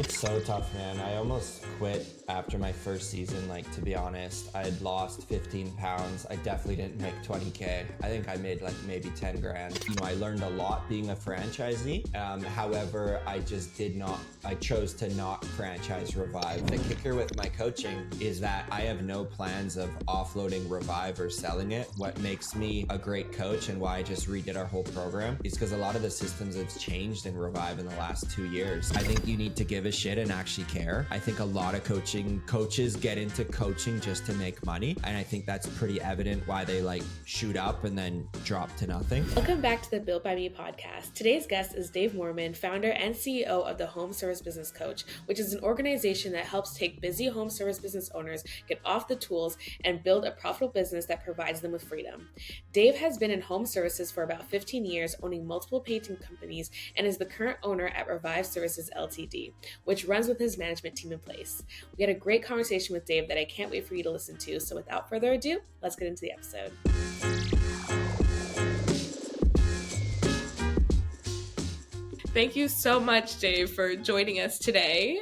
It's so tough, man. I almost quit after my first season. Like, to be honest, I had lost 15 pounds. I definitely didn't make 20K. I think I made like maybe 10 grand. You know, I learned a lot being a franchisee. However, I chose to not franchise Revive. The kicker with my coaching is that I have no plans of offloading Revive or selling it. What makes me a great coach and why I just redid our whole program is because a lot of the systems have changed in Revive in the last 2 years. I think you need to give a shit and actually care. I think a lot of coaches get into coaching just to make money. And I think that's pretty evident why they like shoot up and then drop to nothing. Welcome back to the Built by Me podcast. Today's guest is Dave Moerman, founder and CEO of the Home Service Business Coach, which is an organization that helps take busy home service business owners get off the tools and build a profitable business that provides them with freedom. Dave has been in home services for about 15 years, owning multiple painting companies, and is the current owner at Revive Services Ltd, which runs with his management team in place. We had a great conversation with Dave that I can't wait for you to listen to. So without further ado, let's get into the episode. Thank you so much, Dave, for joining us today.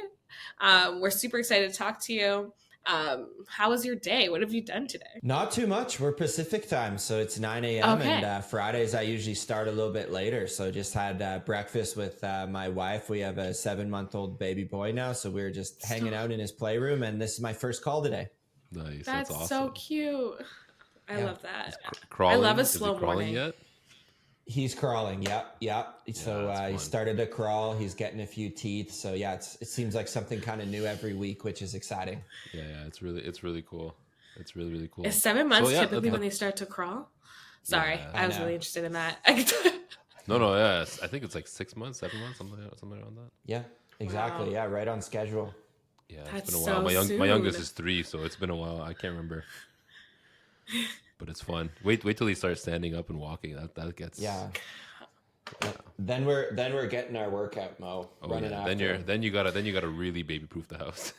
We're super excited to talk to you. How was your day? What have you done today? Not too much. We're Pacific time, so it's 9 a.m. Okay. And Fridays I usually start a little bit later. So just had breakfast with my wife. We have a 7-month-old baby boy now, so we were just hanging out in his playroom, and this is my first call today. Nice. That's awesome. so cute. I love that. Crawling? I love a Is slow he crawling morning. yet? He's crawling. Yep. So he started to crawl. He's getting a few teeth. So yeah, it seems like something kind of new every week, which is exciting. Yeah. It's really cool. It's really cool. Is 7 months So, typically when they start to crawl? Sorry, Yeah, I was know. really interested in that. No. Yeah. I think it's like 6 months, 7 months, something around that. Yeah, exactly. Wow. Yeah, right on schedule. Yeah. That's It's been a while. so My youngest soon. is 3, so it's been a while. I can't remember. But it's fun. Wait till he starts standing up and walking. That gets. Yeah. Then we're getting our workout, Mo. Oh, running yeah. after. Then you gotta really baby proof the house.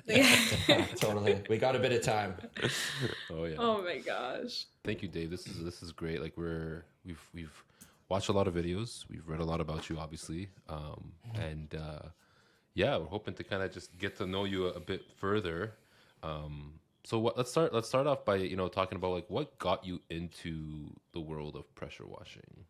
Yeah, totally. We got a bit of time. Oh yeah. Oh my gosh. Thank you, Dave. This is great. Like we've watched a lot of videos. We've read a lot about you, obviously, and yeah, we're hoping to kind of just get to know you a bit further. So let's start off by talking about like what got you into the world of pressure washing.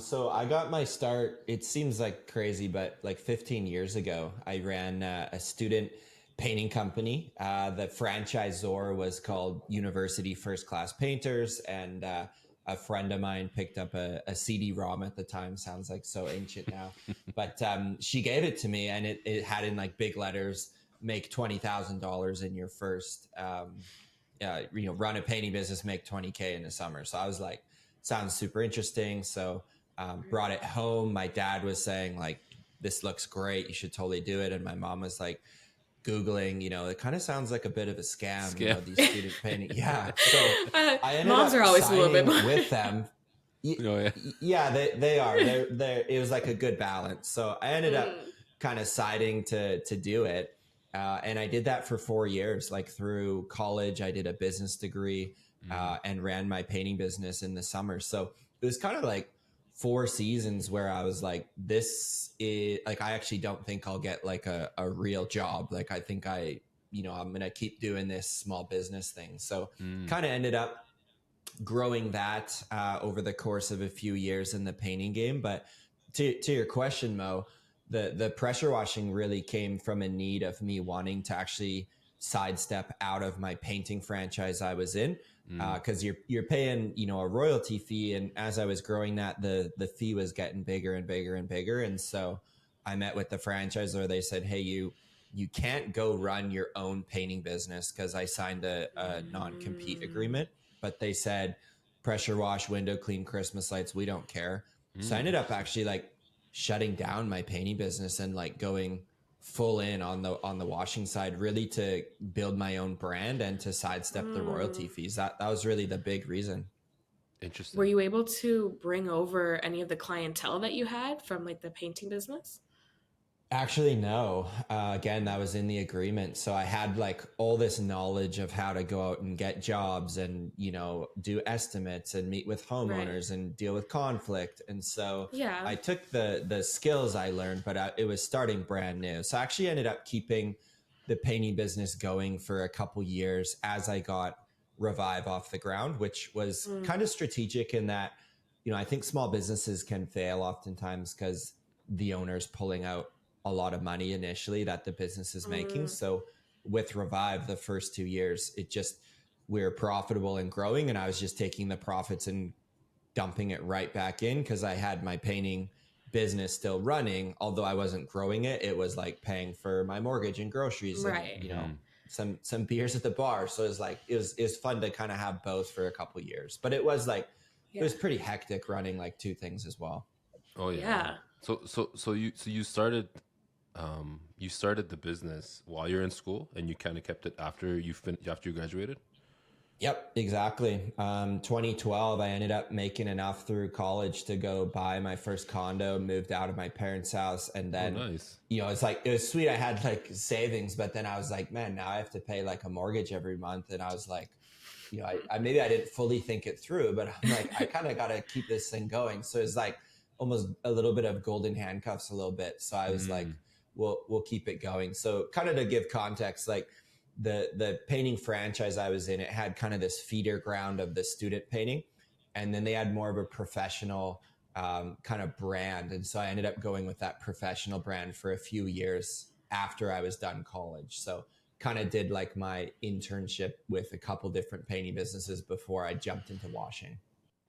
So I got my start, it seems like crazy, but like 15 years ago, I ran a student painting company. The franchisor was called University First Class Painters, and a friend of mine picked up a CD-ROM at the time. Sounds like so ancient now, but she gave it to me, and it had in like big letters, make $20,000 in your first, run a painting business, make 20K in the summer. So I was like, sounds super interesting. So brought it home. My dad was saying like, this looks great, you should totally do it. And my mom was like Googling, it kind of sounds like a bit of a scam. These student painting. Yeah. So I ended Moms up are always a little bit signing with them. Oh, yeah. Yeah, they are. It was like a good balance. So I ended up kind of siding to do it. And I did that for 4 years. Like through college, I did a business degree and ran my painting business in the summer. So it was kind of like 4 seasons where I was like, this is like, I actually don't think I'll get like a real job. Like, I think I'm going to keep doing this small business thing. So kind of ended up growing that over the course of a few years in the painting game. But to your question, Mo, the pressure washing really came from a need of me wanting to actually sidestep out of my painting franchise I was in, because you're paying a royalty fee, and as I was growing that, the fee was getting bigger and bigger and bigger. And so I met with the franchisor. They said, hey, you can't go run your own painting business, because I signed a non-compete agreement, but they said pressure wash, window clean, Christmas lights, we don't care. So I ended up actually like shutting down my painting business and like going full in on the washing side, really to build my own brand and to sidestep the royalty fees. That was really the big reason. Interesting. Were you able to bring over any of the clientele that you had from like the painting business? Actually, no. Again, that was in the agreement. So I had like all this knowledge of how to go out and get jobs and, do estimates and meet with Right. homeowners and deal with conflict. And so Yeah. I took the skills I learned, but it was starting brand new. So I actually ended up keeping the painting business going for a couple years as I got Revive off the ground, which was kind of strategic in that, I think small businesses can fail oftentimes because the owner's pulling out a lot of money initially that the business is making. So with Revive, the first 2 years, we were profitable and growing, and I was just taking the profits and dumping it right back in because I had my painting business still running. Although I wasn't growing it, it was like paying for my mortgage and groceries and, Right. some beers at the bar. So it was fun to kind of have both for a couple years, but it was like, it was pretty hectic running like two things as well. Oh yeah. Yeah. You started the business while you're in school, and you kind of kept it after you graduated. Yep, exactly. 2012, I ended up making enough through college to go buy my first condo, moved out of my parents' house. And then, Nice. it's like, it was sweet. I had like savings, but then I was like, man, now I have to pay like a mortgage every month. And I was like, I maybe I didn't fully think it through, but I'm like, I kind of got to keep this thing going. So it's like almost a little bit of golden handcuffs a little bit. So I was like, we'll keep it going. So kind of to give context, like the painting franchise I was in, it had kind of this feeder ground of the student painting. And then they had more of a professional kind of brand. And so I ended up going with that professional brand for a few years after I was done college. So kind of did like my internship with a couple different painting businesses before I jumped into washing.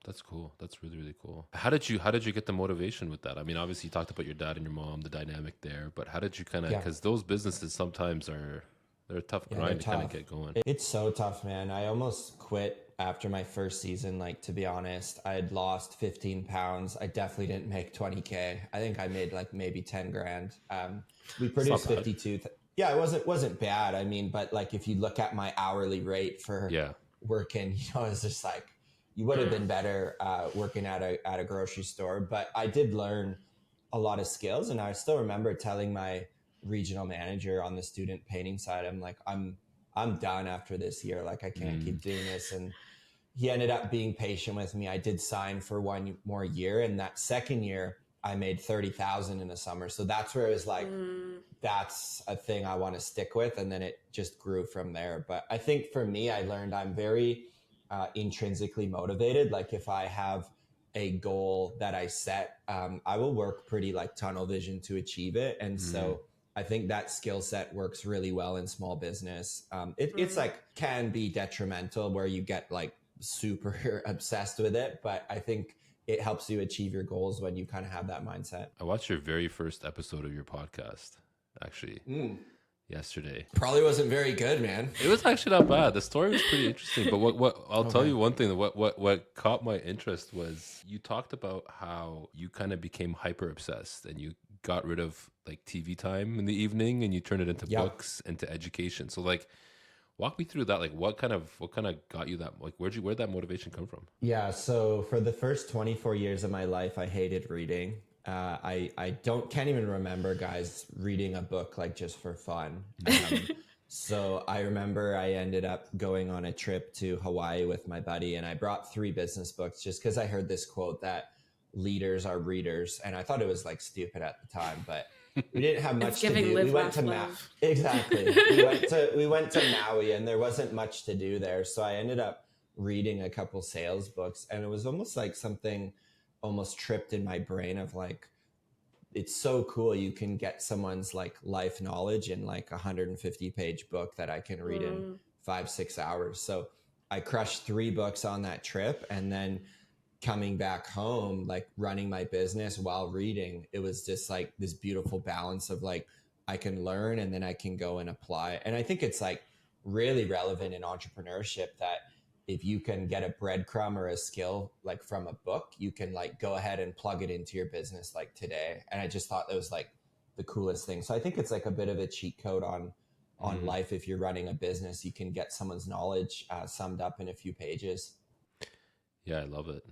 That's cool. That's really, really cool. How did you get the motivation with that? I mean, obviously you talked about your dad and your mom, the dynamic there, but how did you kind of, because those businesses sometimes they're a tough grind to kind of get going. It's so tough, man. I almost quit after my first season. Like, to be honest, I had lost 15 pounds. I definitely didn't make 20K. I think I made like maybe 10 grand. We produced 52. Yeah, it wasn't bad. I mean, but like if you look at my hourly rate for working, it's just like, you would have been better working at a grocery store. But I did learn a lot of skills, and I still remember telling my regional manager on the student painting side, I'm like, I'm done after this year. Like, I can't keep doing this. And he ended up being patient with me. I did sign for one more year, and that second year I made 30,000 in the summer. So that's where it was like, that's a thing I want to stick with. And then it just grew from there. But I think for me, I learned I'm very intrinsically motivated. Like if I have a goal that I set, I will work pretty like tunnel vision to achieve it. And so I think that skill set works really well in small business. It's like can be detrimental where you get like super obsessed with it, but I think it helps you achieve your goals when you kind of have that mindset. I watched your very first episode of your podcast, actually, yesterday. Probably wasn't very good, man. It was actually not bad. The story was pretty interesting. But what I'll tell you one thing, what caught my interest was you talked about how you kind of became hyper obsessed and you got rid of like TV time in the evening and you turned it into books, into education. So like walk me through that. Like what kind of got you that, like where'd that motivation come from? Yeah, so for the first 24 years of my life, I hated reading. I can't even remember, guys, reading a book like just for fun. So I remember I ended up going on a trip to Hawaii with my buddy, and I brought 3 business books just because I heard this quote that leaders are readers, and I thought it was like stupid at the time, but we didn't have much to do. We went to Maui. Exactly. we went to Maui, and there wasn't much to do there, so I ended up reading a couple sales books, and it was almost like something almost tripped in my brain of like, it's so cool you can get someone's like life knowledge in like 150-page book that I can read in 5-6 hours. So I crushed 3 books on that trip, and then coming back home, like running my business while reading, it was just like this beautiful balance of like, I can learn and then I can go and apply. And I think it's like really relevant in entrepreneurship that if you can get a breadcrumb or a skill like from a book, you can like go ahead and plug it into your business like today. And I just thought that was like the coolest thing. So I think it's like a bit of a cheat code on life. If you're running a business, you can get someone's knowledge summed up in a few pages. Yeah, I love it.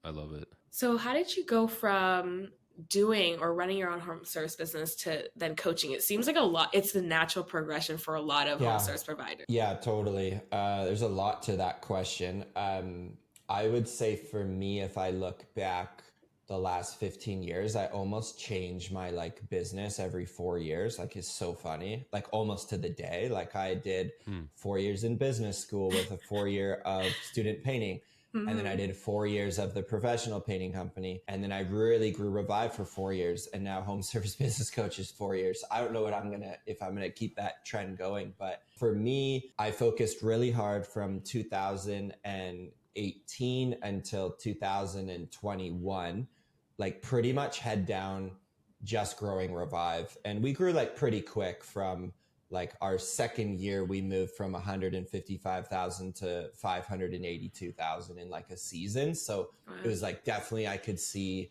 I love it. So how did you go from doing or running your own home service business to then coaching? It seems like a lot. It's the natural progression for a lot of home service providers. Yeah, totally. There's a lot to that question. I would say for me, if I look back the last 15 years, I almost change my like business every 4 years. Like it's so funny, like almost to the day. Like I did 4 years in business school with a 4 year of student painting. And then I did 4 years of the professional painting company. And then I really grew Revive for 4 years. And now home service business coach is 4 years. I don't know if I'm going to keep that trend going. But for me, I focused really hard from 2018 until 2021, like pretty much head down, just growing Revive. And we grew like pretty quick from like our second year, we moved from 155,000 to 582,000 in like a season. So it was like, definitely I could see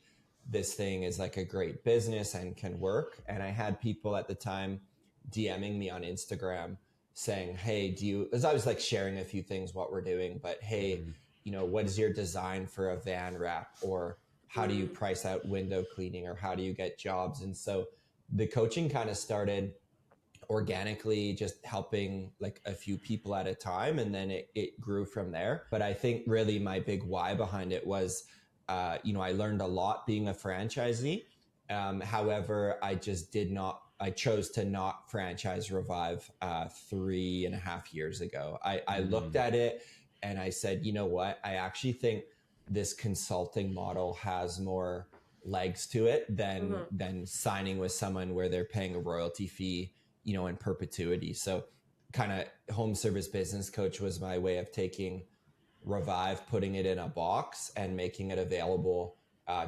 this thing is like a great business and can work. And I had people at the time DMing me on Instagram saying, hey, as I was like sharing a few things, what we're doing, but hey, what is your design for a van wrap, or how do you price out window cleaning, or how do you get jobs? And so the coaching kind of started organically, just helping like a few people at a time. And then it grew from there. But I think really my big why behind it was, I learned a lot being a franchisee. However, I chose to not franchise Revive 3.5 years ago. I looked at it and I said, you know what? I actually think this consulting model has more legs to it than signing with someone where they're paying a royalty fee, in perpetuity. So kind of home service business coach was my way of taking Revive, putting it in a box and making it available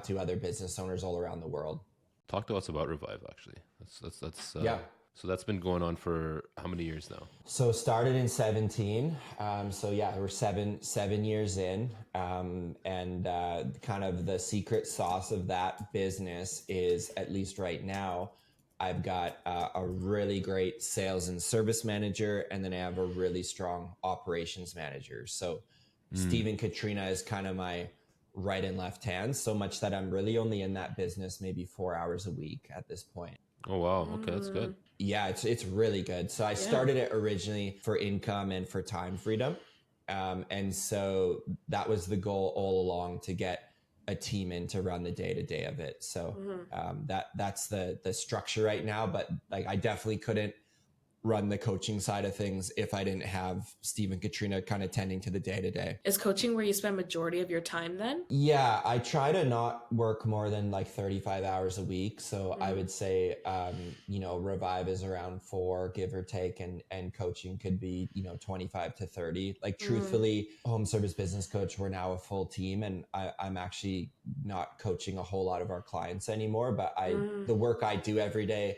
to other business owners all around the world. Talk to us about Revive, actually. That's yeah. So that's been going on for how many years now? So started in 17. So yeah, we're seven years in. And kind of the secret sauce of that business is, at least right now, I've got a really great sales and service manager, and then I have a really strong operations manager. So Steve and Katrina is kind of my right and left hands, so much that I'm really only in that business maybe 4 hours a week at this point. Oh, wow. Okay, that's good. Yeah, it's really good. So I started it originally for income and for time freedom. And so that was the goal all along, to get a team in to run the day-to-day of it. So that's the structure right now. But like, I definitely couldn't run the coaching side of things if I didn't have Steve and Katrina kind of tending to the day-to-day. Is coaching where you spend majority of your time then? Yeah, I try to not work more than like 35 hours a week. So I would say, Revive is around 4, give or take, and coaching could be, 25 to 30. Like truthfully, home service business coach, we're now a full team, and I'm actually not coaching a whole lot of our clients anymore, but the work I do every day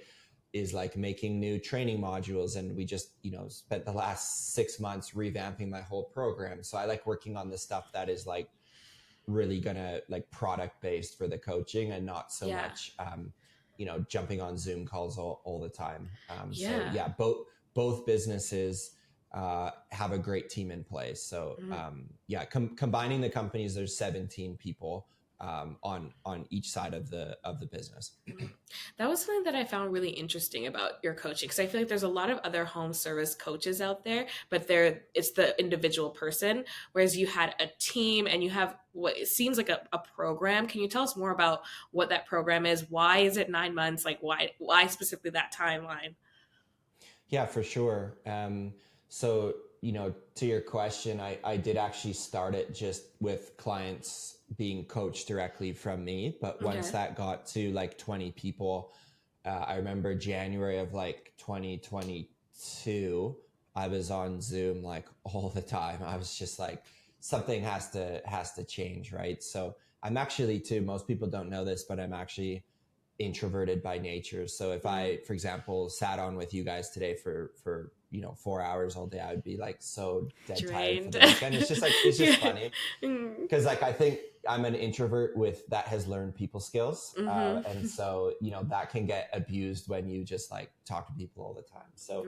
is like making new training modules. And we just, spent the last 6 months revamping my whole program. So I like working on the stuff that is like really gonna like product based for the coaching, and not so much, jumping on Zoom calls all the time. So yeah, both businesses have a great team in place. So combining the companies, there's 17 people on each side of the business. That was something that I found really interesting about your coaching, because I feel like there's a lot of other home service coaches out there, but it's the individual person, whereas you had a team and you have what it seems like a program. Can you tell us more about what that program is? Why is it 9 months? Like why specifically that timeline? Yeah, for sure. So, to your question, I did actually start it just with clients being coached directly from me. But once that got to like 20 people, I remember January of like 2022, I was on Zoom like all the time. I was just like, something has to change, right? So I'm actually, too, most people don't know this, but I'm actually introverted by nature. So if I, for example, sat on with you guys today for 4 hours all day, I would be like so dead tired for the weekend. It's just funny because like I think I'm an introvert that has learned people skills, and so that can get abused when you just like talk to people all the time. So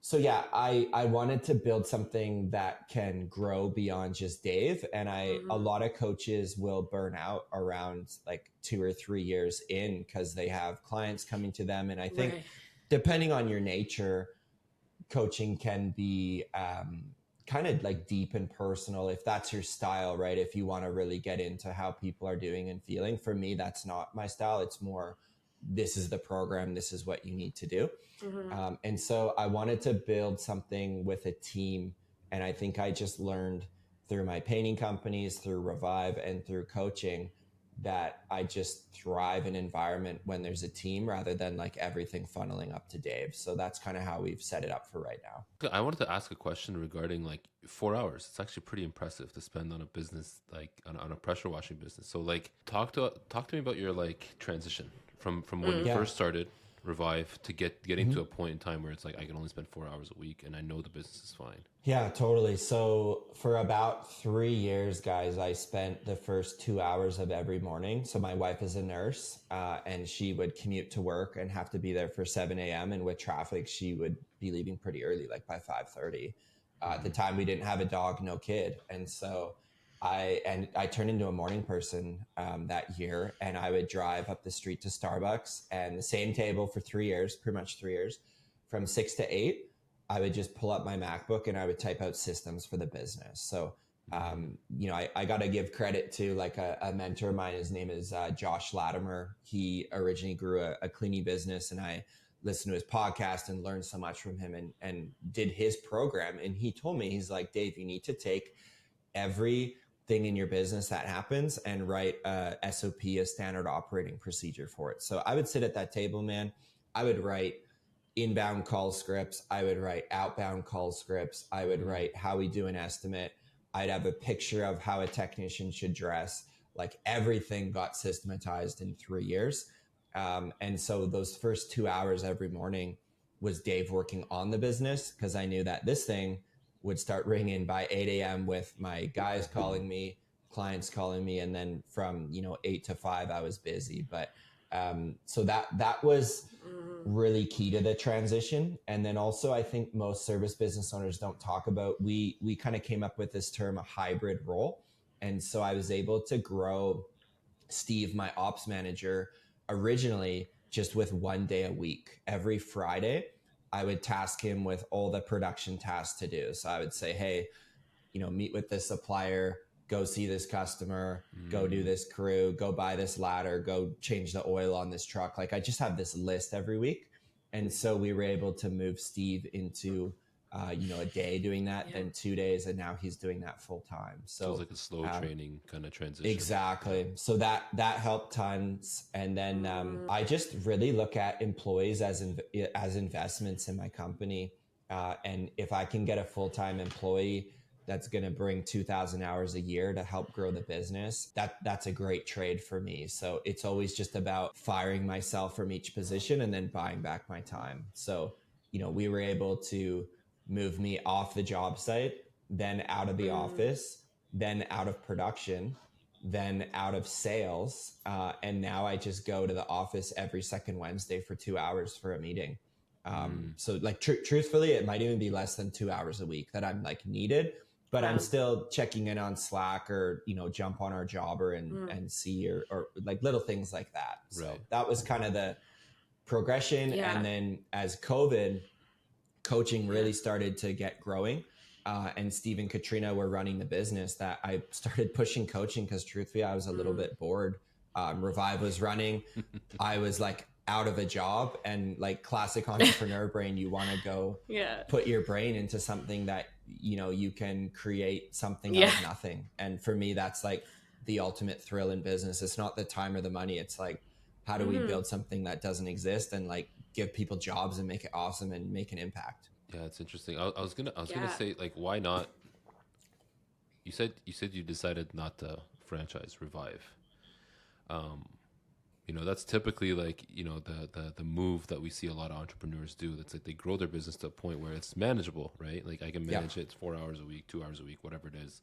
So yeah, I wanted to build something that can grow beyond just Dave. And a lot of coaches will burn out around like 2 or 3 years in because they have clients coming to them. And I think Right. depending on your nature, coaching can be kind of like deep and personal if that's your style, right? If you want to really get into how people are doing and feeling. For me, that's not my style. It's more, this is the program, this is what you need to do. And so I wanted to build something with a team. And I think I just learned through my painting companies, through Revive, and through coaching that I just thrive in environment when there's a team rather than like everything funneling up to Dave. So that's kind of how we've set it up for right now. I wanted to ask a question regarding like 4 hours. It's actually pretty impressive to spend on a business, like on a pressure washing business. So like talk to me about your like transition from when you first started Revive to getting to a point in time where it's like I can only spend 4 hours a week and I know the business is fine. Yeah, totally. So for about 3 years, guys, I spent the first 2 hours of every morning. So my wife is a nurse, and she would commute to work and have to be there for 7 a.m. And with traffic, she would be leaving pretty early, like by 5:30. At the time, we didn't have a dog, no kid, and so I turned into a morning person that year, and I would drive up the street to Starbucks and the same table for 3 years, pretty much 3 years, from 6 to 8. I would just pull up my MacBook and I would type out systems for the business. So, I got to give credit to like a mentor of mine. His name is Josh Latimer. He originally grew a cleaning business, and I listened to his podcast and learned so much from him and did his program. And he told me, he's like, Dave, you need to take everything in your business that happens and write a SOP, a standard operating procedure for it. So I would sit at that table, man. I would write inbound call scripts. I would write outbound call scripts. I would write how we do an estimate. I'd have a picture of how a technician should dress. Like everything got systematized in 3 years. And so those first 2 hours every morning was Dave working on the business, because I knew that this thing would start ringing by 8 a.m. with my guys calling me, clients calling me. And then from, 8 to 5, I was busy. But so that was really key to the transition. And then also, I think most service business owners don't talk about, we kind of came up with this term, a hybrid role. And so I was able to grow Steve, my ops manager, originally just with 1 day a week. Every Friday, I would task him with all the production tasks to do. So I would say, hey, meet with this supplier, go see this customer, go do this crew, go buy this ladder, go change the oil on this truck. Like I just have this list every week. And so we were able to move Steve into, a day doing that, then 2 days, and now he's doing that full time. So it's like a slow training kind of transition. Exactly. So that helped tons. And then I just really look at employees as investments in my company. And if I can get a full-time employee that's going to bring 2,000 hours a year to help grow the business, that's a great trade for me. So it's always just about firing myself from each position and then buying back my time. So, we were able to move me off the job site, then out of the office, then out of production, then out of sales. And now I just go to the office every second Wednesday for 2 hours for a meeting. So like truthfully, it might even be less than 2 hours a week that I'm like needed, but I'm still checking in on Slack or, jump on our Jobber and see, or like little things like that. So that was kind of the progression. And then as COVID, coaching really started to get growing. And Steve and Katrina were running the business, that I started pushing coaching because truthfully, I was a little bit bored. Revive was running. I was like out of a job, and like classic entrepreneur brain, you want to go put your brain into something that, you can create something out of nothing. And for me, that's like the ultimate thrill in business. It's not the time or the money. It's like, how do we build something that doesn't exist and like give people jobs and make it awesome and make an impact? Yeah, it's interesting. I was gonna say, like, why not? You said you decided not to franchise Revive. That's typically like, the move that we see a lot of entrepreneurs do. That's like they grow their business to a point where it's manageable, right? Like I can manage it 4 hours a week, 2 hours a week, whatever it is.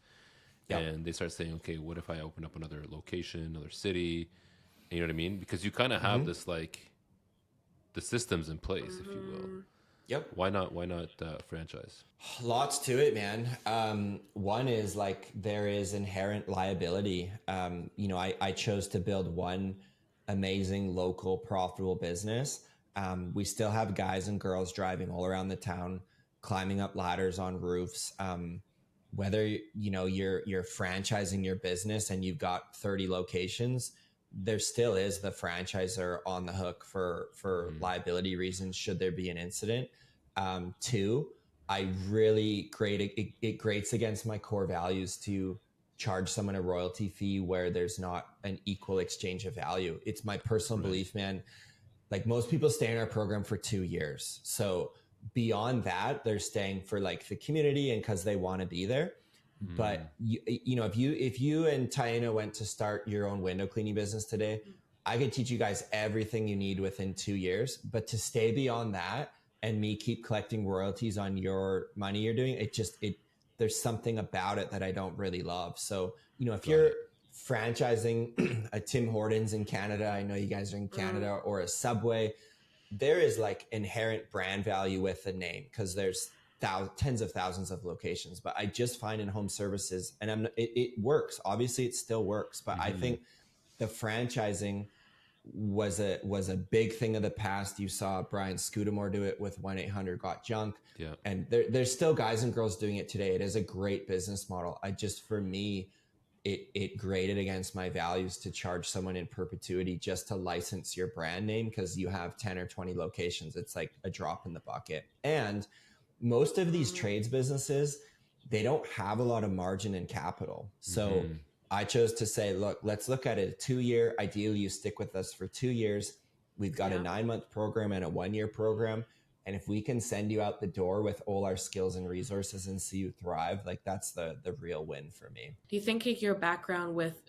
And they start saying, okay, what if I open up another location, another city? You know what I mean? Because you kind of have this like the systems in place, if you will. Yep. Why not franchise? Lots to it, man. One is like there is inherent liability. I chose to build one amazing local profitable business. We still have guys and girls driving all around the town, climbing up ladders on roofs. Whether you're franchising your business and you've got 30 locations, there still is the franchisor on the hook for liability reasons should there be an incident. Two, I really it grates against my core values to charge someone a royalty fee where there's not an equal exchange of value. It's my personal belief, man. Like most people stay in our program for 2 years. So beyond that, they're staying for like the community and because they want to be there. But if you and Taina went to start your own window cleaning business today, I could teach you guys everything you need within 2 years. But to stay beyond that and me keep collecting royalties on your money you're doing, there's something about it that I don't really love. So, if you're franchising a Tim Hortons in Canada, I know you guys are in Canada, or a Subway, there is like inherent brand value with the name because there's tens of thousands of locations. But I just find in home services, and it works. Obviously, it still works. But I think the franchising was a big thing of the past. You saw Brian Scudamore do it with 1-800-GOT-JUNK. Yeah. And there's still guys and girls doing it today. It is a great business model. For me, it grated against my values to charge someone in perpetuity just to license your brand name because you have 10 or 20 locations. It's like a drop in the bucket. And most of these trades businesses, they don't have a lot of margin and capital. So I chose to say, look, let's look at it 2 year. Ideally, you stick with us for 2 years. We've got a 9-month program and a 1-year program. And if we can send you out the door with all our skills and resources and see you thrive, like that's the real win for me. Do you think your background with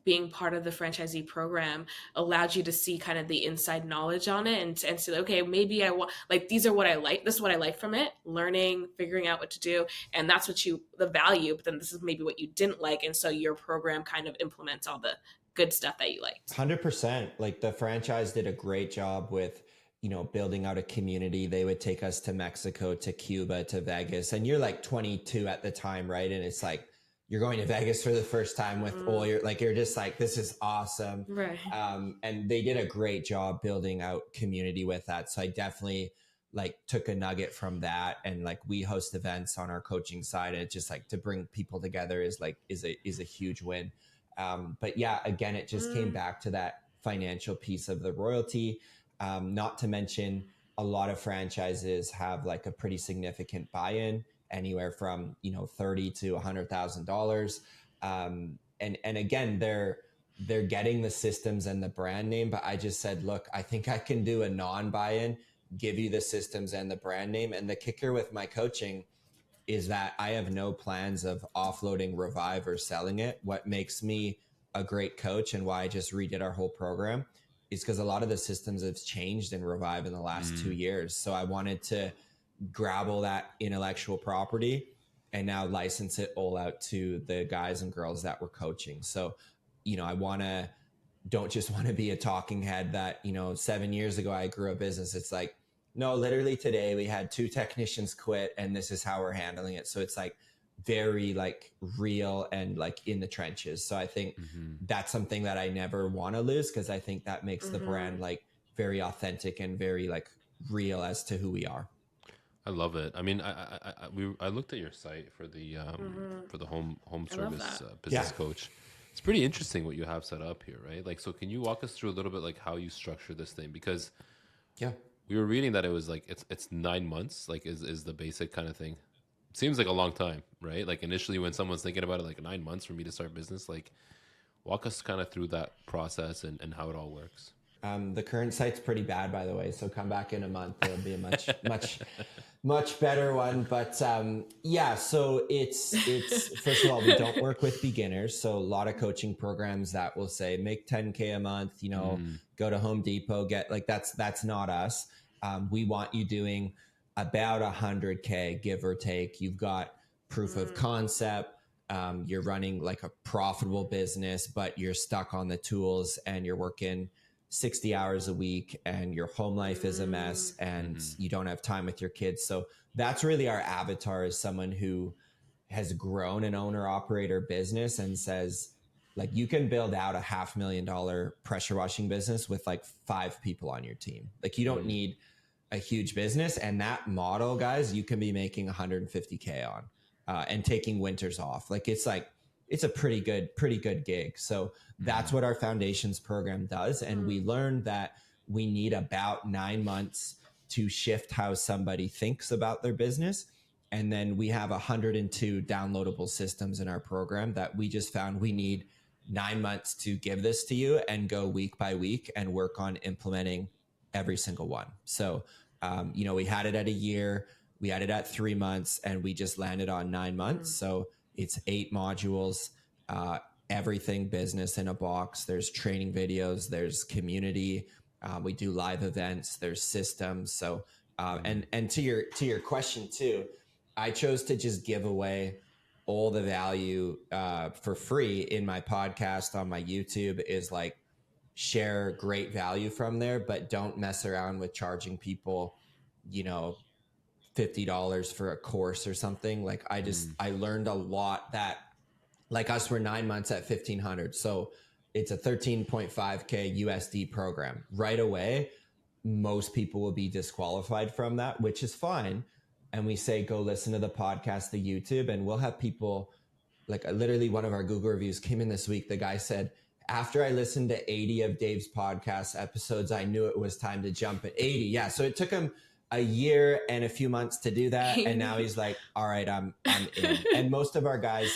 being part of the franchisee program allowed you to see kind of the inside knowledge on it and say, okay, maybe I want, like, these are what I like. This is what I like from it, learning, figuring out what to do. And that's what the value, but then this is maybe what you didn't like. And so your program kind of implements all the good stuff that you liked. 100%. Like the franchise did a great job with, building out a community. They would take us to Mexico, to Cuba, to Vegas. And you're like 22 at the time, right? And it's like, you're going to Vegas for the first time with all your, like, you're just like, this is awesome. Right. And they did a great job building out community with that. So I definitely like took a nugget from that. And like, we host events on our coaching side. And it's just like to bring people together is a huge win. But yeah, again, it just came back to that financial piece of the royalty. Not to mention a lot of franchises have like a pretty significant buy-in, anywhere from, $30,000 to $100,000. And again, they're getting the systems and the brand name, but I just said, look, I think I can do a non-buy-in, give you the systems and the brand name. And the kicker with my coaching is that I have no plans of offloading Revive or selling it. What makes me a great coach and why I just redid our whole program is because a lot of the systems have changed in Revive in the last 2 years. So I wanted to grab all that intellectual property and now license it all out to the guys and girls that we're coaching. So, I don't just want to be a talking head that, 7 years ago I grew a business. It's like, no, literally today we had 2 technicians quit and this is how we're handling it. So it's like very like real and like in the trenches. So I think that's something that I never want to lose because I think that makes the brand like very authentic and very like real as to who we are. I love it. I mean, I looked at your site for the home service business coach. It's pretty interesting what you have set up here, right? Like, so can you walk us through a little bit like how you structure this thing? Because we were reading that it was like it's 9 months, like is the basic kind of thing. Seems like a long time, right? Like initially when someone's thinking about it, like 9 months for me to start business, like walk us kind of through that process and how it all works. The current site's pretty bad, by the way. So come back in a month. It'll be a much better one. But so it's first of all, we don't work with beginners. So a lot of coaching programs that will say make 10K a month, go to Home Depot, get like that's not us. We want you doing about 100K, give or take. You've got proof of concept. You're running like a profitable business, but you're stuck on the tools and you're working 60 hours a week and your home life is a mess and you don't have time with your kids. So that's really our avatar, is someone who has grown an owner operator business and says, like, you can build out a $500,000 pressure washing business with like 5 people on your team. Like, you don't need a huge business. And that model, guys, you can be making 150K on and taking winters off. Like, it's a pretty good gig. So that's what our foundations program does. And we learned that we need about 9 months to shift how somebody thinks about their business. And then we have 102 downloadable systems in our program that we just found we need 9 months to give this to you and go week by week and work on implementing every single one. So, we had it at a year, we had it at 3 months, and we just landed on 9 months. So it's 8 modules, everything business in a box. There's training videos, there's community. We do live events, there's systems. So, and to your question too, I chose to just give away all the value for free in my podcast on my YouTube, is like, share great value from there, but don't mess around with charging people, $50 for a course or something. Like, I learned a lot that, like us, we're 9 months at 1,500. So it's a 13.5K USD program. Right away, most people will be disqualified from that, which is fine. And we say, go listen to the podcast, the YouTube, and we'll have people, like, literally one of our Google reviews came in this week. The guy said, after I listened to 80 of Dave's podcast episodes, I knew it was time to jump at 80. Yeah. So it took him a year and a few months to do that. And now he's like, all right, I'm in. And most of our guys,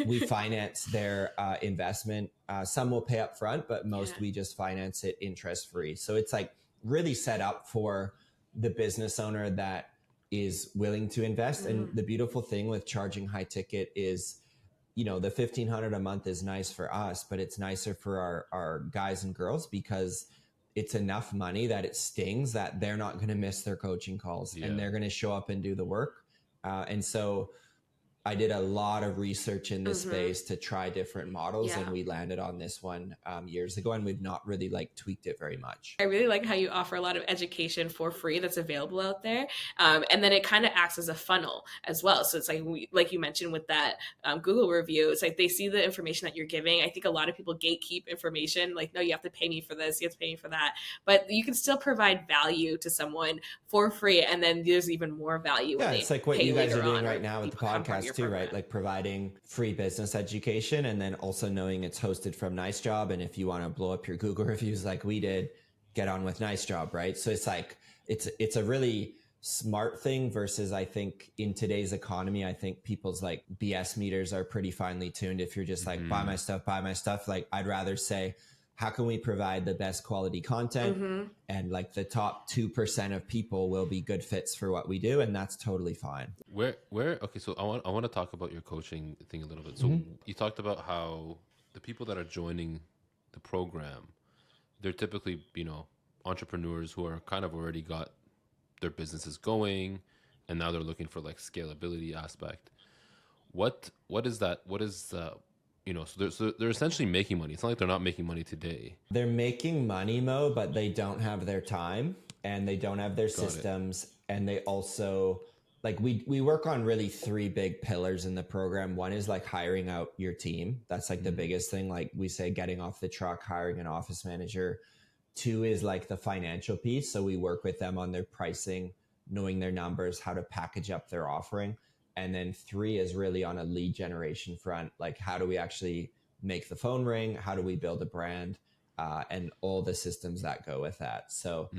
we finance their investment. Some will pay up front, but most we just finance it interest free. So it's like really set up for the business owner that is willing to invest. And the beautiful thing with charging high ticket is, the 1,500 a month is nice for us, but it's nicer for our guys and girls, because it's enough money that it stings that they're not going to miss their coaching calls and they're going to show up and do the work. And so I did a lot of research in this space to try different models, and we landed on this one years ago, and we've not really tweaked it very much. I really like how you offer a lot of education for free that's available out there. And then it kind of acts as a funnel as well. So it's like you mentioned with that Google review, it's like they see the information that you're giving. I think a lot of people gatekeep information, like, no, you have to pay me for this, you have to pay me for that. But you can still provide value to someone for free. And then there's even more value. Yeah, it's like what you guys are doing right now with the podcast too, program. Right? Like providing free business education, and then also knowing it's hosted from Nice Job. And if you want to blow up your Google reviews like we did, get on with Nice Job, right? So it's like, it's a really smart thing versus, I think in today's economy, I think people's like BS meters are pretty finely tuned. If you're just like, buy my stuff. Like, I'd rather say, how can we provide the best quality content? And like the top 2% of people will be good fits for what we do. And that's totally fine. Okay. So I want to talk about your coaching thing a little bit. So you talked about how the people that are joining the program, they're typically, entrepreneurs who are kind of already got their businesses going, and now they're looking for like scalability aspect. What is that? What is, so they're essentially making money. It's not like they're not making money today. They're making money, Mo, but they don't have their time and they don't have their systems. And they also, like, we work on really 3 big pillars in the program. One is like hiring out your team. That's like the biggest thing. Like we say, getting off the truck, hiring an office manager. 2 is like the financial piece. So we work with them on their pricing, knowing their numbers, how to package up their offering. And then 3 is really on a lead generation front. Like, how do we actually make the phone ring? How do we build a brand? And all the systems that go with that. So,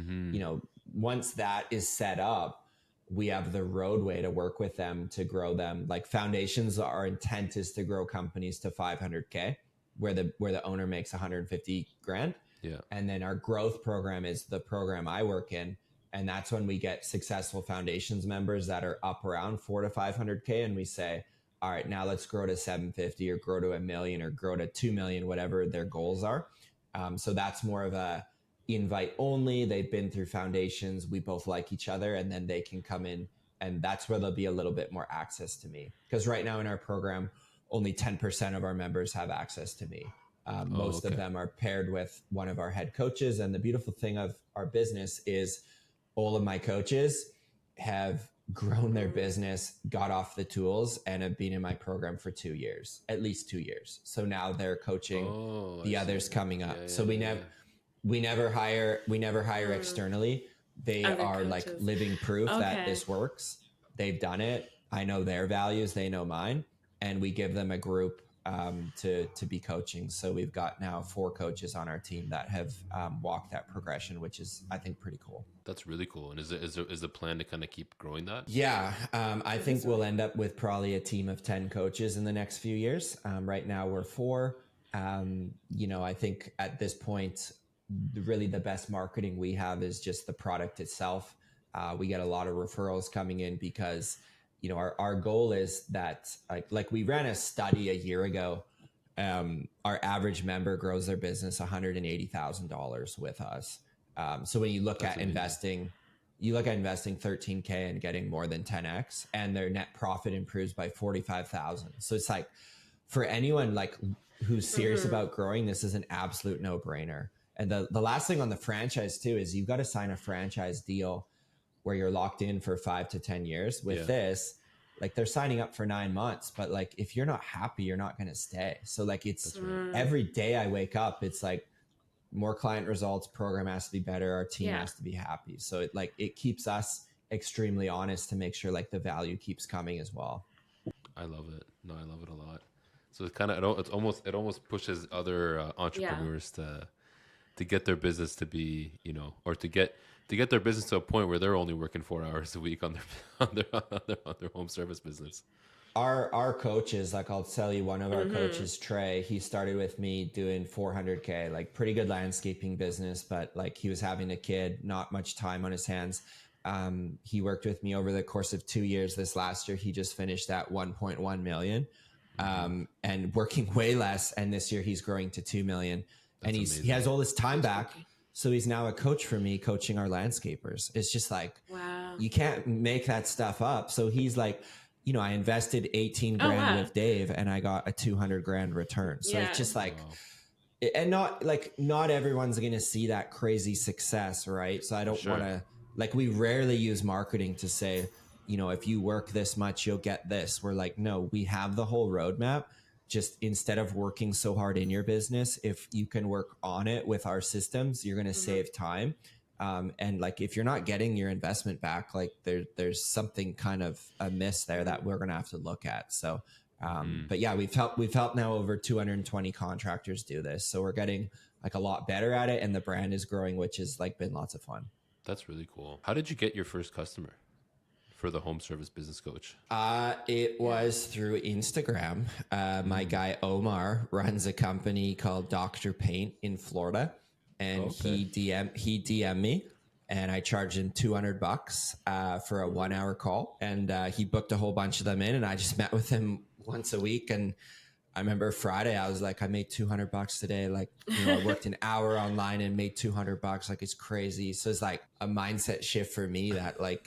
once that is set up, we have the roadway to work with them to grow them. Like foundations, our intent is to grow companies to 500K, where the owner makes 150 grand. Yeah. And then our growth program is the program I work in. And that's when we get successful foundations members that are up around 400 to 500K. And we say, all right, now let's grow to 750 or grow to 1 million or grow to 2 million, whatever their goals are. So that's more of a invite only. They've been through foundations. We both like each other, and then they can come in, and that's where there'll be a little bit more access to me. Because right now in our program, only 10% of our members have access to me. Oh, Most of okay. them are paired with one of our head coaches. And the beautiful thing of our business is all of my coaches have grown their business, got off the tools, and have been in my program for 2 years, at least 2 years. So now they're coaching Oh, I the see. others coming up. Yeah, So yeah, yeah, yeah. we never hire externally. They Other are like coaches. living proof that Okay. this works. They've done it. I know their values, they know mine, and we give them a group to be coaching. So we've got now 4 coaches on our team that have walked that progression, which is, I think, pretty cool. That's really cool. And is the plan to kind of keep growing that? Yeah, I think we'll end up with probably a team of 10 coaches in the next few years. Right now we're 4. I think at this point, really the best marketing we have is just the product itself. We get a lot of referrals coming in because, our goal is that like we ran a study a year ago. Our average member grows their business $180,000 with us. So when you look That's at amazing. investing 13K and getting more than 10X, and their net profit improves by 45,000. So it's like, for anyone like who's serious about growing, this is an absolute no brainer. And the last thing on the franchise too is you've got to sign a franchise deal where you're locked in for 5 to 10 years. With this, like they're signing up for 9 months, but like if you're not happy, you're not going to stay. So like it's every day I wake up, it's like more client results, program has to be better, our team has to be happy. So it keeps us extremely honest to make sure like the value keeps coming as well. I love it. No, I love it a lot. So it kind of it almost pushes other entrepreneurs to get their business to be, or to get their business to a point where they're only working 4 hours a week on their home service business. Our coaches, like I'll tell you, one of our coaches, Trey, he started with me doing 400K, like pretty good landscaping business, but like he was having a kid, not much time on his hands. He worked with me over the course of 2 years. This last year, he just finished at 1.1 million, and working way less. And this year he's growing to 2 million. That's and he has all this time back. So he's now a coach for me, coaching our landscapers. It's just like, wow, you can't make that stuff up. So he's like, I invested 18 grand with Dave and I got a 200 grand return. So it's just like, and not everyone's going to see that crazy success. Right. So I don't want to, like, we rarely use marketing to say, if you work this much, you'll get this. We're like, no, we have the whole roadmap. Just instead of working so hard in your business, if you can work on it with our systems, you're going to save time. And like, if you're not getting your investment back, like there's something kind of amiss there that we're going to have to look at. So, but yeah, we've helped now over 220 contractors do this. So we're getting like a lot better at it, and the brand is growing, which has like been lots of fun. That's really cool. How did you get your first customer for the home service business coach? It was through Instagram. My guy Omar runs a company called Dr. Paint in Florida, and he DM'd me, and I charged him $200 for a 1 hour call, and he booked a whole bunch of them in, and I just met with him once a week. And I remember Friday, I was like, I made $200 today. Like, I worked an hour online and made $200. Like, it's crazy. So it's like a mindset shift for me that like,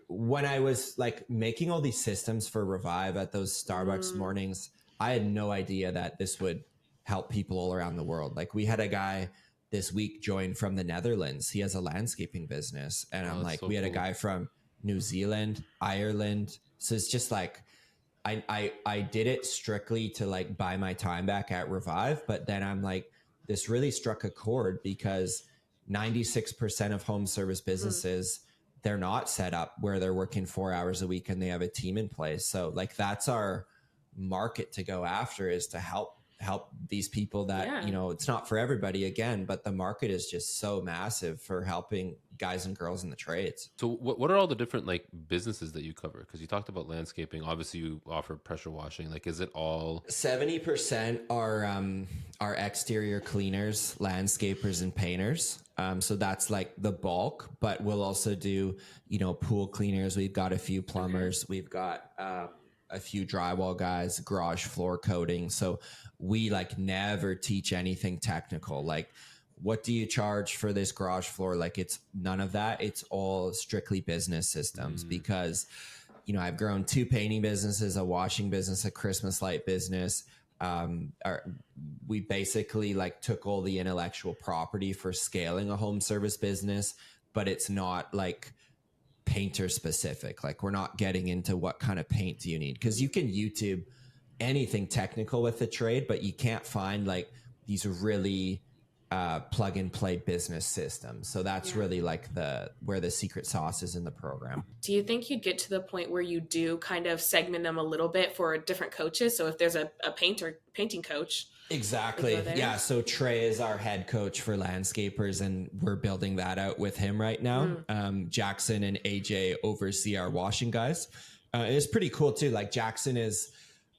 when I was like making all these systems for Revive at those Starbucks mornings, I had no idea that this would help people all around the world. Like, we had a guy this week join from the Netherlands. He has a landscaping business. And I'm like, we had a guy from New Zealand, Ireland. So it's just like, I did it strictly to like buy my time back at Revive, but then I'm like, this really struck a chord because 96% of home service businesses, they're not set up where they're working 4 hours a week and they have a team in place. So like, that's our market to go after, is to help these people that, it's not for everybody again, but the market is just so massive for helping guys and girls in the trades. So what are all the different like businesses that you cover? Because you talked about landscaping. Obviously you offer pressure washing. Like, is it all 70% are exterior cleaners, landscapers, and painters. So that's like the bulk, but we'll also do, pool cleaners. We've got a few plumbers. We've got a few drywall guys, garage floor coating. So we like never teach anything technical. Like, what do you charge for this garage floor? Like, it's none of that. It's all strictly business systems because, I've grown 2 painting businesses, a washing business, a Christmas light business. we basically like took all the intellectual property for scaling a home service business, but it's not like painter specific. Like we're not getting into what kind of paint do you need, because you can YouTube anything technical with the trade, but you can't find like these really plug and play business systems. So that's really like where the secret sauce is in the program. Do you think you'd get to the point where you do kind of segment them a little bit for different coaches? So if there's a painting coach. Exactly. Yeah. So Trey is our head coach for landscapers, and we're building that out with him right now. Jackson and AJ oversee our washing guys. It's pretty cool too. Like Jackson is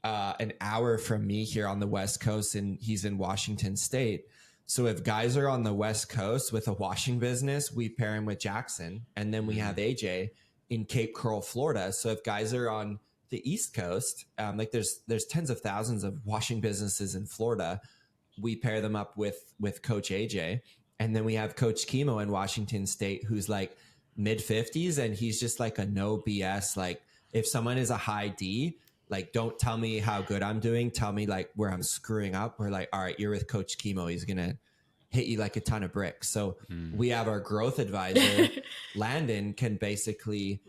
an hour from me here on the West Coast, and he's in Washington State. So if guys are on the West Coast with a washing business, we pair him with Jackson. And then we have AJ in Cape Coral, Florida. So if guys are on the East Coast, like there's tens of thousands of washing businesses in Florida, we pair them up with Coach AJ. And then we have Coach Chemo in Washington State, who's like mid 50s. And he's just like a no BS. Like if someone is a high D, like, don't tell me how good I'm doing. Tell me like where I'm screwing up. We're like, all right, you're with Coach Chemo. He's going to hit you like a ton of bricks. So we have our growth advisor, Landon, can basically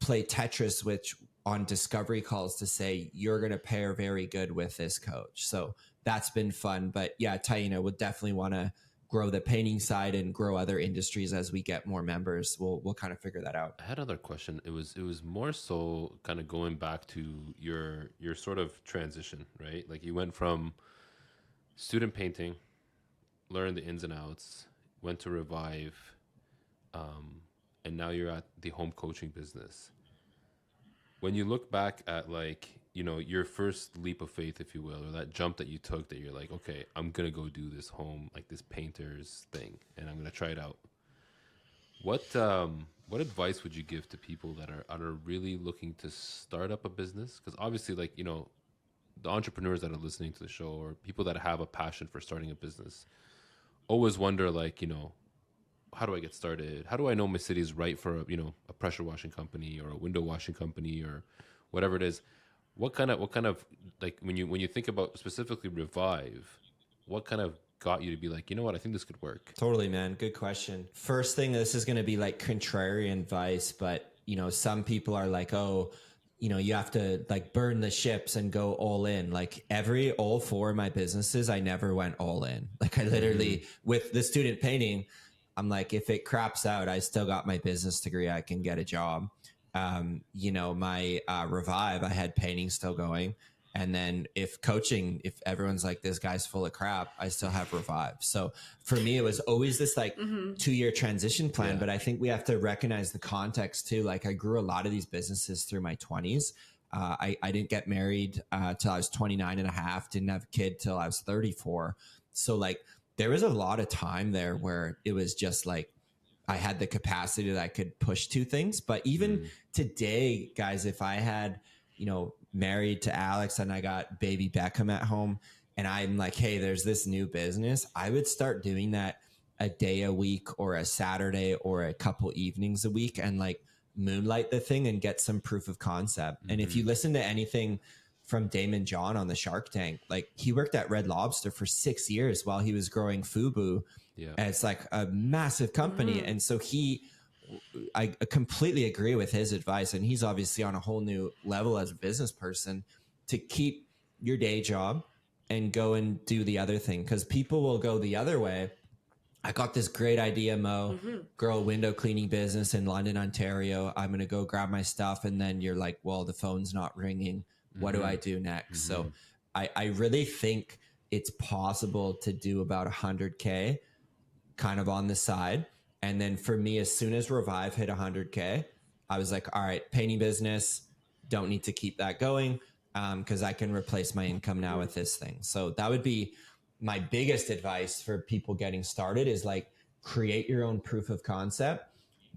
play Tetris, which on discovery calls to say, you're going to pair very good with this coach. So that's been fun. But yeah, Taina would definitely want to grow the painting side and grow other industries as we get more members. We'll kind of figure that out. I had another question. It was more so kind of going back to your sort of transition, right? Like you went from student painting, learned the ins and outs, went to Revive, and now you're at the home coaching business. When you look back at like, you know, your first leap of faith, if you will, or that jump that you took that you're like, okay, I'm going to go do this home, like this painter's thing, and I'm going to try it out. What advice would you give to people that are really looking to start up a business? Because obviously, like, you know, the entrepreneurs that are listening to the show or people that have a passion for starting a business always wonder, like, you know, how do I get started? How do I know my city is right for a pressure washing company or a window washing company or whatever it is? What kind of like when you think about specifically Revive, what kind of got you to be like, you know what, I think this could work? Totally, man. Good question. First thing, this is going to be like contrarian advice, but you know, some people are like, oh, you know, you have to like burn the ships and go all in. Like all four of my businesses, I never went all in. Like I literally, with the student painting, I'm like, if it craps out, I still got my business degree. I can get a job. You know, my Revive, I had painting still going. And then if everyone's like, this guy's full of crap, I still have Revive. So for me, it was always this like 2-year transition plan. Yeah. But I think we have to recognize the context too. Like I grew a lot of these businesses through my 20s. I didn't get married till I was 29 and a half, didn't have a kid till I was 34. So like there was a lot of time there where it was just like, I had the capacity that I could push two things. But even today, guys, if I had, you know, married to Alex and I got baby Beckham at home and I'm like, hey, there's this new business, I would start doing that a day a week or a Saturday or a couple evenings a week and like moonlight the thing and get some proof of concept. And if you listen to anything from Damon John on the Shark Tank, like he worked at Red Lobster for 6 years while he was growing FUBU. Yeah. And it's like a massive company. And so I completely agree with his advice. And he's obviously on a whole new level as a business person to keep your day job and go and do the other thing. Because people will go the other way. I got this great idea, Mo, grow a window cleaning business in London, Ontario. I'm going to go grab my stuff. And then you're like, well, the phone's not ringing. What do I do next? So I really think it's possible to do about 100K kind of on the side. And then for me, as soon as Revive hit 100K, I was like, all right, painting business, don't need to keep that going because I can replace my income now with this thing. So that would be my biggest advice for people getting started is like create your own proof of concept.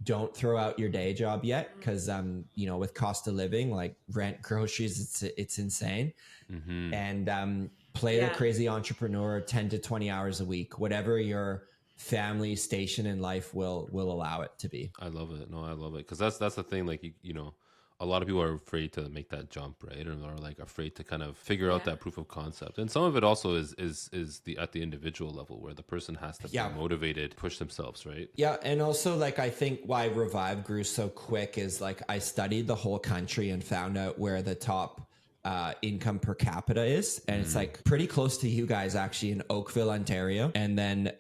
Don't throw out your day job yet because, you know, with cost of living, like rent, groceries, it's insane. And play the crazy entrepreneur 10 to 20 hours a week, whatever your family station in life will allow it to be. I love it. No, I love it. Because that's the thing. Like, you know, a lot of people are afraid to make that jump, right? Or like afraid to kind of figure out Yeah. that proof of concept. And some of it also is the at the individual level where the person has to Yeah. feel motivated, push themselves, right? Yeah, and also like I think why Revive grew so quick is like I studied the whole country and found out where the top income per capita is, and it's like pretty close to you guys actually in Oakville, Ontario, and then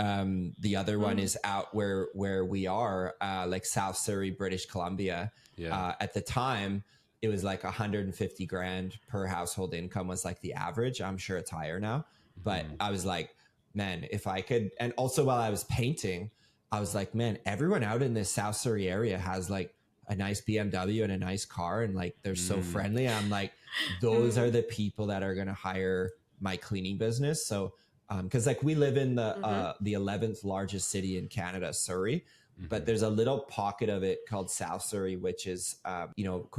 the other one is out where we are, like South Surrey, British Columbia. Yeah. At the time, it was like 150 grand per household income was like the average. I'm sure it's higher now, but I was like, man, if I could, and also while I was painting, I was like, man, everyone out in this South Surrey area has like a nice BMW and a nice car, and like they're so friendly. I'm like, those are the people that are going to hire my cleaning business. So, because like we live in the 11th largest city in Canada, Surrey, but there's a little pocket of it called South Surrey, which is,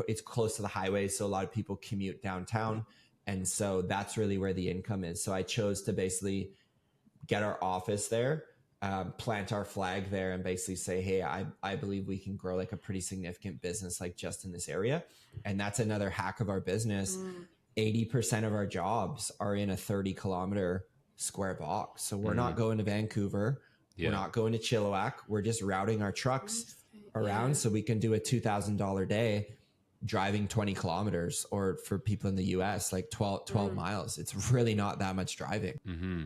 it's close to the highway, so a lot of people commute downtown, and so that's really where the income is. So I chose to basically get our office there, plant our flag there, and basically say, hey, I believe we can grow like a pretty significant business like just in this area. And that's another hack of our business. 80% of our jobs are in a 30-kilometer square box. So we're not going to Vancouver. Yeah. We're not going to Chilliwack. We're just routing our trucks around so we can do a $2,000 day driving 20 kilometers, or for people in the US, like 12 miles. It's really not that much driving.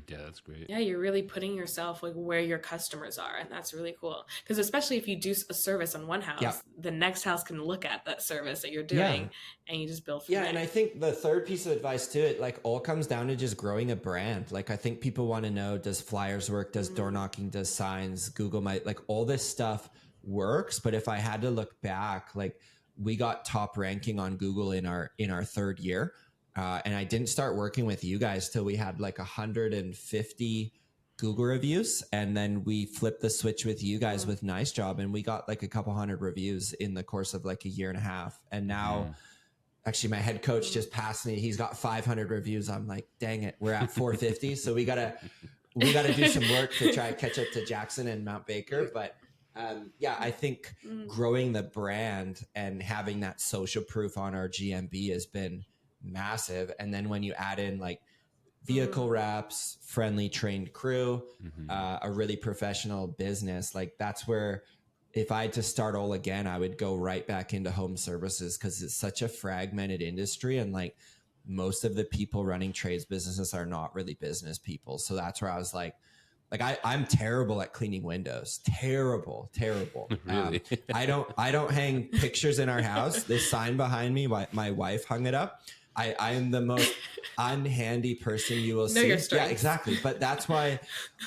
Yeah, that's great. Yeah, you're really putting yourself like where your customers are, and that's really cool. Because especially if you do a service on one house, the next house can look at that service that you're doing, and you just build from there. And I think the third piece of advice to it, like, all comes down to just growing a brand. Like, I think people want to know, does flyers work? Does door knocking? Does signs? Google My, like, all this stuff works. But if I had to look back, like, we got top ranking on Google in our third year. And I didn't start working with you guys till we had like 150 Google reviews. And then we flipped the switch with you guys with Nice Job, and we got like a couple hundred reviews in the course of like a year and a half. And now actually my head coach just passed me. He's got 500 reviews. I'm like, dang it, we're at 450. So we gotta do some work to try to catch up to Jackson and Mount Baker. But I think growing the brand and having that social proof on our GMB has been massive. And then when you add in like vehicle wraps, friendly trained crew, a really professional business, like that's where, if I had to start all again, I would go right back into home services, because it's such a fragmented industry, and like most of the people running trades businesses are not really business people. So that's where I was like I'm terrible at cleaning windows. Terrible. Really? I don't hang pictures in our house. This sign behind me, my wife hung it up. I am the most unhandy person you will see. Yeah, exactly. But that's why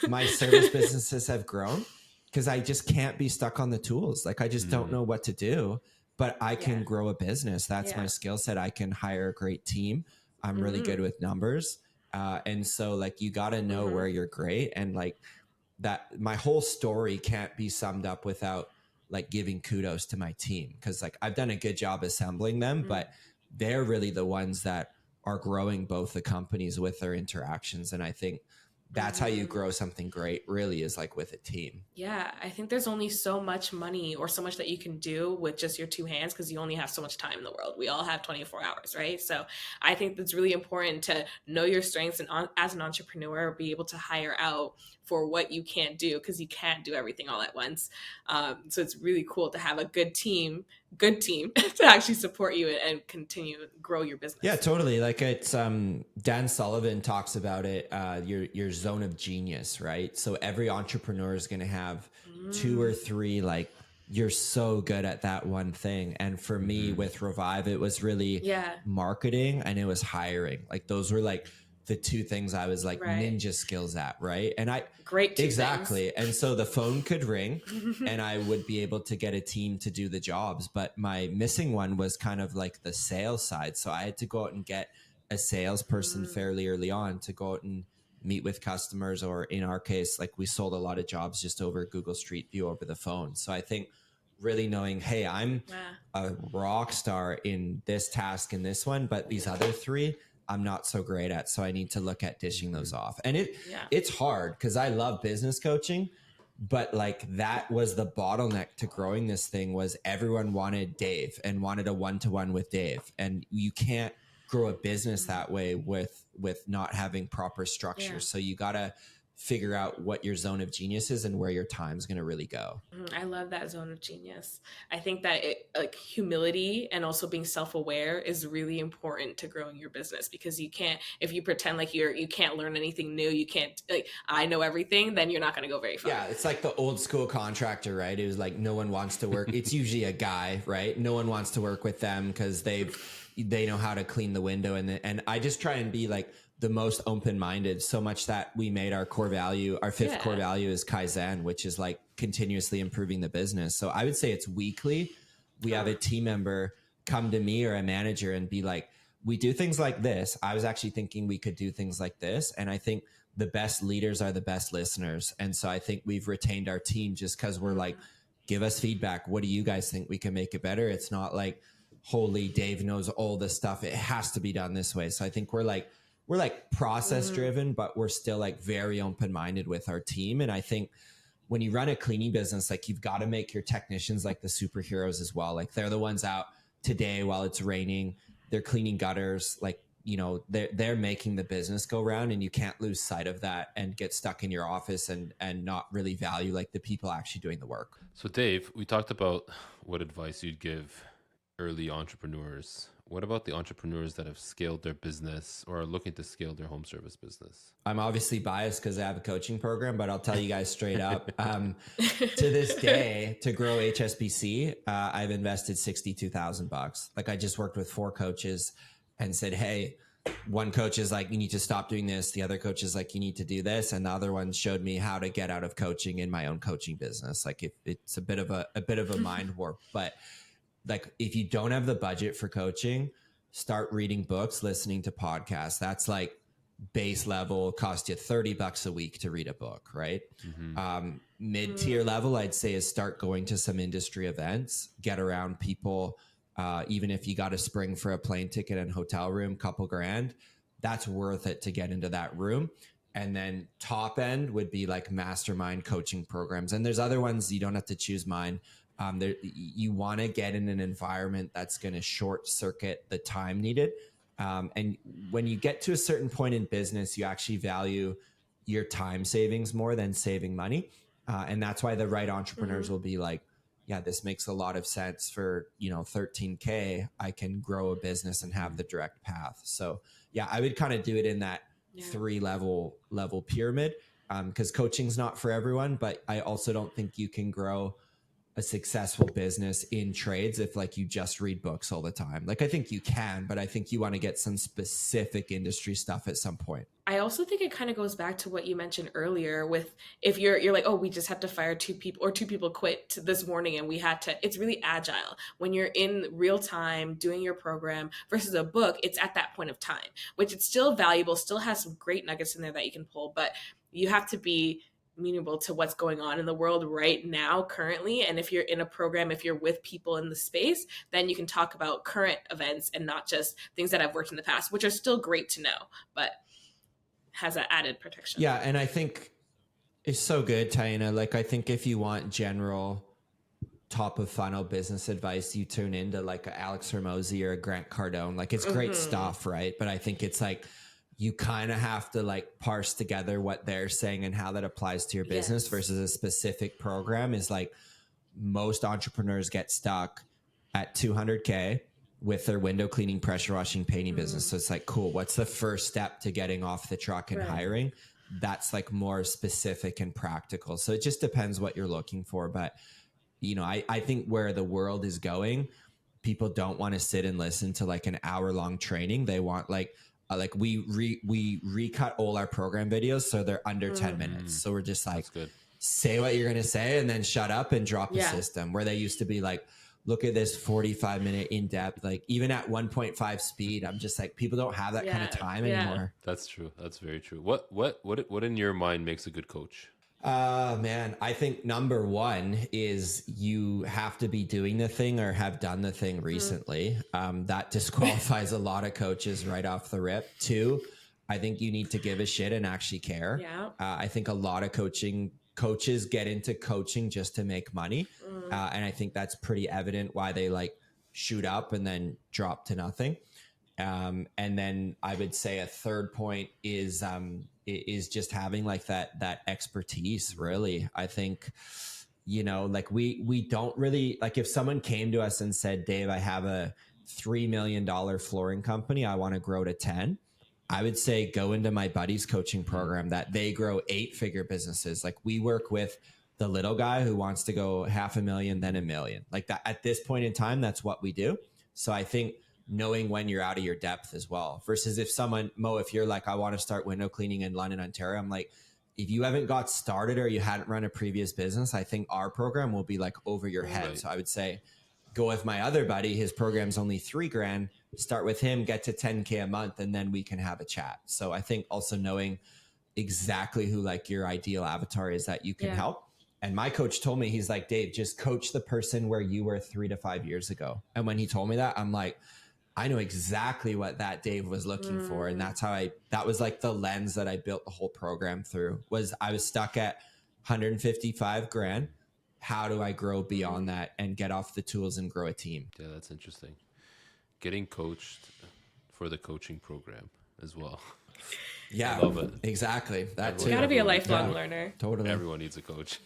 my service businesses have grown, because I just can't be stuck on the tools. Like, I just don't know what to do, but I can grow a business. That's my skill set. I can hire a great team. I'm really good with numbers. And so like, you got to know where you're great. And like that, my whole story can't be summed up without like giving kudos to my team. Cause like I've done a good job assembling them, but they're really the ones that are growing both the companies with their interactions. And I think that's how you grow something great, really, is like with a team. Yeah, I think there's only so much money or so much that you can do with just your two hands, because you only have so much time in the world. We all have 24 hours, right? So I think it's really important to know your strengths, and as an entrepreneur, be able to hire out for what you can't do, because you can't do everything all at once. So it's really cool to have a good team to actually support you and continue to grow your business. Yeah, totally. Like it's Dan Sullivan talks about it, your zone of genius, right? So every entrepreneur is going to have two or three, like, you're so good at that one thing. And for me with Revive, it was really marketing and it was hiring. Like those were like the two things I was like ninja skills at, right? And great exactly. And so the phone could ring and I would be able to get a team to do the jobs. But my missing one was kind of like the sales side. So I had to go out and get a salesperson fairly early on to go out and meet with customers, or in our case, like we sold a lot of jobs just over Google Street View over the phone. So I think really knowing, hey, I'm a rock star in this task and this one, but these other three I'm not so great at. So I need to look at dishing those off. And it's hard, because I love business coaching, But like that was the bottleneck to growing this thing, was everyone wanted Dave and wanted a one-to-one with Dave. And you can't grow a business that way with not having proper structure. So you got to figure out what your zone of genius is and where your time's going to really go. I love that zone of genius. I think that like humility and also being self-aware is really important to growing your business, because you can't, if you pretend like you can't learn anything new, you can't like, I know everything, then you're not going to go very far. Yeah. It's like the old school contractor, right? It was like, no one wants to work. It's usually a guy, right? No one wants to work with them because they know how to clean the window. And I just try and be like the most open-minded, so much that we made our core value, our fifth core value is Kaizen, which is like continuously improving the business. So I would say it's weekly. We have a team member come to me or a manager and be like, we do things like this. I was actually thinking we could do things like this. And I think the best leaders are the best listeners. And so I think we've retained our team just because we're like, give us feedback. What do you guys think we can make it better? It's not like, holy, Dave knows all this stuff, it has to be done this way. So I think we're like process driven, but we're still like very open-minded with our team. And I think when you run a cleaning business, like you've got to make your technicians like the superheroes as well. Like they're the ones out today while it's raining, they're cleaning gutters, like, you know, they're making the business go round, and you can't lose sight of that and get stuck in your office and not really value like the people actually doing the work. So Dave, we talked about what advice you'd give early entrepreneurs. What about the entrepreneurs that have scaled their business or are looking to scale their home service business? I'm obviously biased because I have a coaching program, but I'll tell you guys straight up. To this day, to grow HSBC, I've invested $62,000. Like I just worked with 4 coaches and said, hey, one coach is like, you need to stop doing this. The other coach is like, you need to do this. And the other one showed me how to get out of coaching in my own coaching business. Like it's a bit of a mind warp, but like if you don't have the budget for coaching, start reading books, listening to podcasts. That's like base level, cost you $30 a week to read a book, right? Mid-tier level, I'd say, is start going to some industry events, get around people. Even if you got a spring for a plane ticket and hotel room, couple grand, that's worth it to get into that room. And then top end would be like mastermind coaching programs. And there's other ones, you don't have to choose mine. You want to get in an environment that's going to short circuit the time needed. And when you get to a certain point in business, you actually value your time savings more than saving money. And that's why the right entrepreneurs will be like, yeah, this makes a lot of sense for, you know, 13K, I can grow a business and have the direct path. So yeah, I would kind of do it in that 3 level pyramid. Because coaching's not for everyone, but I also don't think you can grow a successful business in trades if like you just read books all the time. Like I think you can, but I think you want to get some specific industry stuff at some point. I also think it kind of goes back to what you mentioned earlier with if you're like, oh, we just had to fire 2 people or 2 people quit this morning and we had to, it's really agile. When you're in real time doing your program versus a book, it's at that point of time, which it's still valuable, still has some great nuggets in there that you can pull, but you have to be amenable to what's going on in the world right now currently. And if you're in a program, if you're with people in the space, then you can talk about current events and not just things that have worked in the past, which are still great to know, but has that added protection. Yeah. And I think it's so good, Taina. Like, I think if you want general top of funnel business advice, you tune into like a Alex Hormozy or a Grant Cardone. Like it's great stuff, right? But I think it's like, you kind of have to like parse together what they're saying and how that applies to your business versus a specific program. Is like most entrepreneurs get stuck at 200K with their window cleaning, pressure washing, painting business. So it's like, cool. What's the first step to getting off the truck and hiring? That's like more specific and practical. So it just depends what you're looking for. But, you know, I think where the world is going, people don't want to sit and listen to like an hour-long training. They want like we recut all our program videos so they're under 10 minutes. So we're just like, say what you're going to say and then shut up and drop the system, where they used to be like, look at this 45-minute in-depth, like even at 1.5 speed. I'm just like, people don't have that kind of time anymore. That's true. That's very true. What in your mind makes a good coach? Man, I think number one is you have to be doing the thing or have done the thing recently. That disqualifies a lot of coaches right off the rip. 2, I think you need to give a shit and actually care. I think a lot of coaching coaches get into coaching just to make money. And I think that's pretty evident why they like shoot up and then drop to nothing. And then I would say a third point is just having like that expertise. Really, I think, like we don't really, like, if someone came to us and said, Dave, I have a $3 million flooring company, I want to grow to 10. I would say go into my buddy's coaching program that they grow 8-figure businesses. Like, we work with the little guy who wants to go $500,000, then $1 million. Like that at this point in time, that's what we do. So I think knowing when you're out of your depth as well, versus if someone, Mo, if you're like, I want to start window cleaning in London, Ontario, I'm like, if you haven't got started or you hadn't run a previous business, I think our program will be like over your head. Right. So I would say go with my other buddy. His program's only $3,000. Start with him, get to 10K a month, and then we can have a chat. So I think also knowing exactly who like your ideal avatar is that you can help. And my coach told me, he's like, Dave, just coach the person where you were 3 to 5 years ago. And when he told me that, I'm like, I know exactly what that Dave was looking for. And that's how that was like the lens that I built the whole program through. Was I was stuck at 155 grand. How do I grow beyond that and get off the tools and grow a team? Yeah, that's interesting. Getting coached for the coaching program as well. Yeah, I love it. Exactly. That too. You gotta be a lifelong learner. Totally. Everyone needs a coach.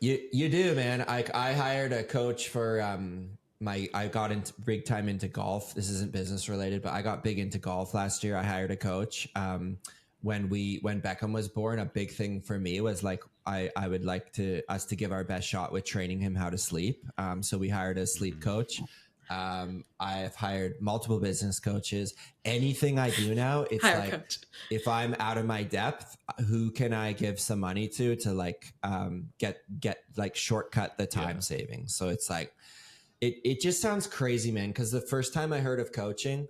You do, man. I hired a coach for I got into big time into golf. This isn't business related, but I got big into golf last year. I hired a coach. When Beckham was born, a big thing for me was like, I would like us to give our best shot with training him how to sleep. So we hired a sleep coach. I've hired multiple business coaches. Anything I do now, it's like, coach. If I'm out of my depth, who can I give some money to like, get like shortcut the time savings. So it's like, it just sounds crazy, man. Cause the first time I heard of coaching,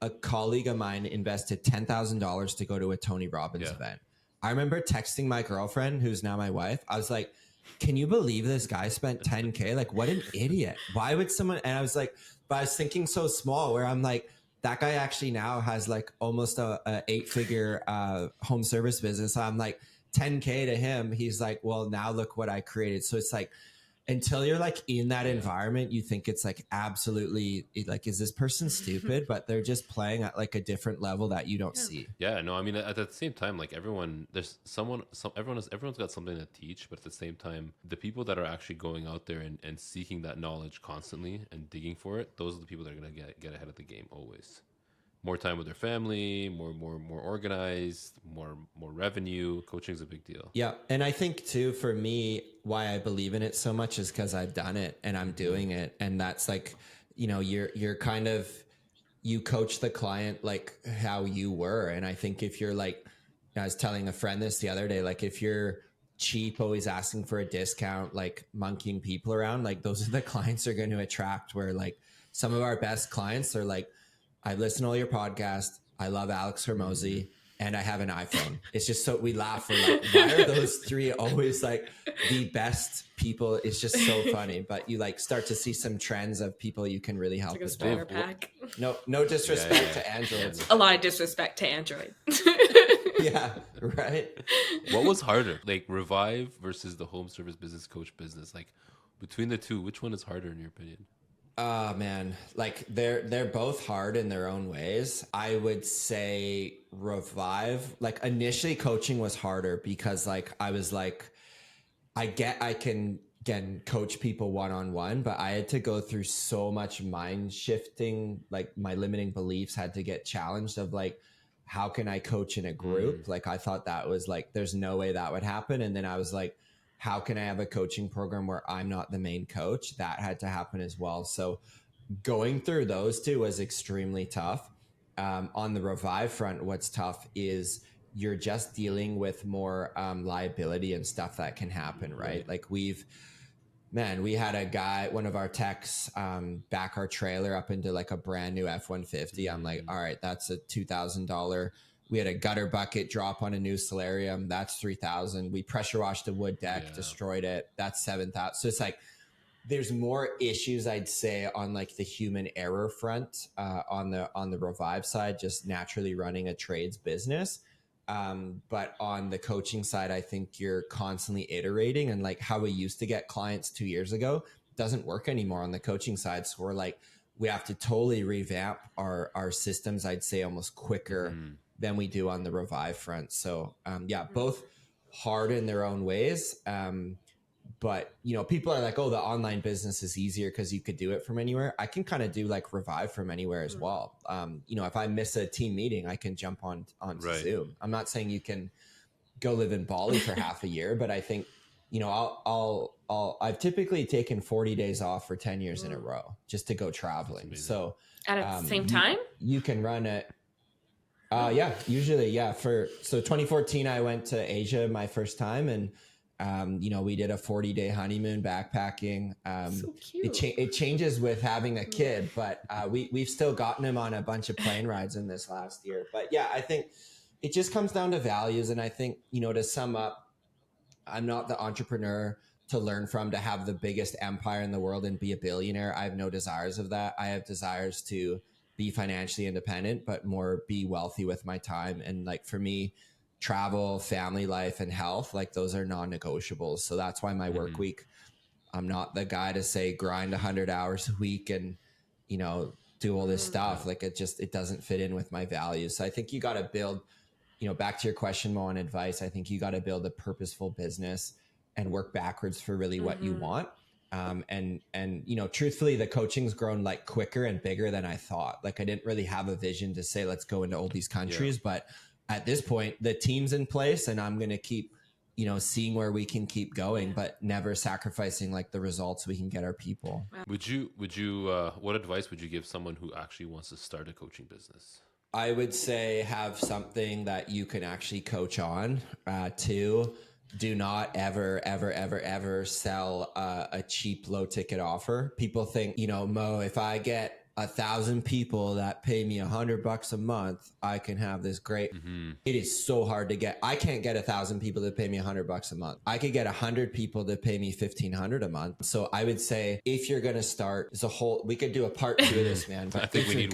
a colleague of mine invested $10,000 to go to a Tony Robbins event. I remember texting my girlfriend, who's now my wife. I was like, can you believe this guy spent 10K? Like, what an idiot. Why would someone? And I was like, but I was thinking so small where I'm like, that guy actually now has like almost a 8-figure home service business. I'm like 10K to him. He's like, well, now look what I created. So it's like, until you're like in that environment, you think it's like absolutely like, is this person stupid? But they're just playing at like a different level that you don't see. Yeah, no, I mean, at the same time, like everyone's got something to teach, but at the same time, the people that are actually going out there and seeking that knowledge constantly and digging for it, those are the people that are going to get ahead of the game always. More time with their family, more organized, more revenue. Coaching is a big deal. Yeah, and I think too, for me, why I believe in it so much is because I've done it and I'm doing it, and that's like, you're kind of, you coach the client like how you were, and I think if you're like, I was telling a friend this the other day, like if you're cheap, always asking for a discount, like monkeying people around, like those are the clients you're going to attract. Where like some of our best clients are like, I've listened to all your podcasts. I love Alex Hormozy, and I have an iPhone. It's just so we laugh. We're like, why are those three always like the best people? It's just so funny. But you like start to see some trends of people you can really help. It's like a pack. No disrespect to Android. A lot of disrespect to Android. Yeah, right. What was harder, like Revive versus the home service business coach business? Like between the two, which one is harder in your opinion? Oh man, like they're both hard in their own ways. I would say Revive, like initially coaching was harder because like I was like, I can coach people one-on-one, but I had to go through so much mind shifting. Like my limiting beliefs had to get challenged of like, how can I coach in a group? Like I thought that was like, there's no way that would happen. And then I was like, how can I have a coaching program where I'm not the main coach? That had to happen as well. So going through those two was extremely tough. On the Revive front, what's tough is you're just dealing with more liability and stuff that can happen, right? Like we had a guy, one of our techs, back our trailer up into like a brand new F-150. I'm like, all right, that's a $2,000. We had a gutter bucket drop on a new solarium. That's $3,000. We pressure washed a wood deck, destroyed it. That's $7,000. So it's like, there's more issues, I'd say, on like the human error front, on the Revive side, just naturally running a trades business. But on the coaching side, I think you're constantly iterating, and like how we used to get clients 2 years ago doesn't work anymore on the coaching side. So we're like, we have to totally revamp our systems, I'd say almost quicker than we do on the Revive front. So both hard in their own ways. But people are like, oh, the online business is easier because you could do it from anywhere. I can kind of do like Revive from anywhere as well. If I miss a team meeting, I can jump on Zoom. I'm not saying you can go live in Bali for half a year, but I think I've typically taken 40 days off for 10 years in a row just to go traveling. So at the same time, you can run it. Usually. So 2014, I went to Asia my first time, and we did a 40-day honeymoon backpacking. So cute. It changes with having a kid, but we've still gotten him on a bunch of plane rides in this last year. But yeah, I think it just comes down to values. And I think, to sum up, I'm not the entrepreneur to learn from, to have the biggest empire in the world and be a billionaire. I have no desires of that. I have desires to be financially independent, but more be wealthy with my time. And like for me, travel, family life, and health, like those are non-negotiables. So that's why my work week, I'm not the guy to say grind 100 hours a week and, do all this stuff. Like it doesn't fit in with my values. So I think you got to build, back to your question, Mo, on advice, I think you got to build a purposeful business and work backwards for really what you want. And truthfully, the coaching's grown like quicker and bigger than I thought. Like I didn't really have a vision to say, let's go into all these countries, but at this point, the team's in place, and I'm going to keep, seeing where we can keep going, but never sacrificing like the results we can get our people. Would you, what advice would you give someone who actually wants to start a coaching business? I would say have something that you can actually coach on. Two, do not ever sell a cheap, low ticket offer. People think, Mo, if I get 1,000 people that pay me $100 a month, I can have this great. It is so hard to get. I can't get 1,000 people to pay me $100 a month. I could get 100 people to pay me $1,500 a month. So I would say, if you're going to start, we could do a part 2 of this, man. But if you're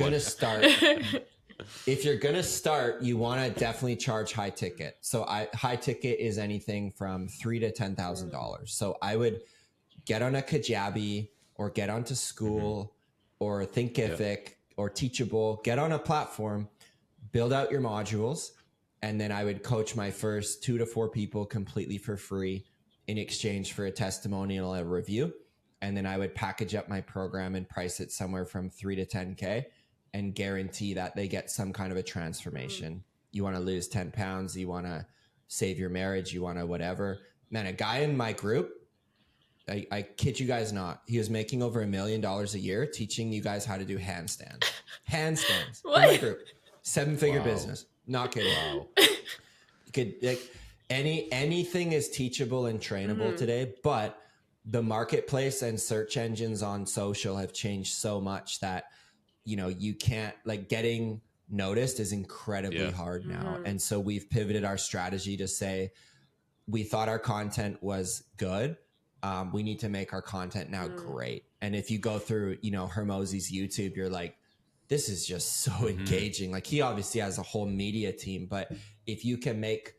going to start, you want to definitely charge high ticket. So high ticket is anything from $3,000 to $10,000. So I would get on a Kajabi or get onto School or Thinkific or Teachable, get on a platform, build out your modules. And then I would coach my first 2 to 4 people completely for free in exchange for a testimonial and a review. And then I would package up my program and price it somewhere from 3 to 10K and guarantee that they get some kind of a transformation. You want to lose 10 pounds, you want to save your marriage, you want to whatever. Man, a guy in my group, I kid you guys not, he was making over $1 million a year teaching you guys how to do handstands. Handstands. In my group. 7-figure business. Not kidding. Wow. You could, like, anything is teachable and trainable today, but the marketplace and search engines on social have changed so much that you can't, like, getting noticed is incredibly hard now. And so we've pivoted our strategy to say, we thought our content was good. We need to make our content now great. And if you go through, Hermosi's YouTube, you're like, this is just so engaging. Like, he obviously has a whole media team, but if you can make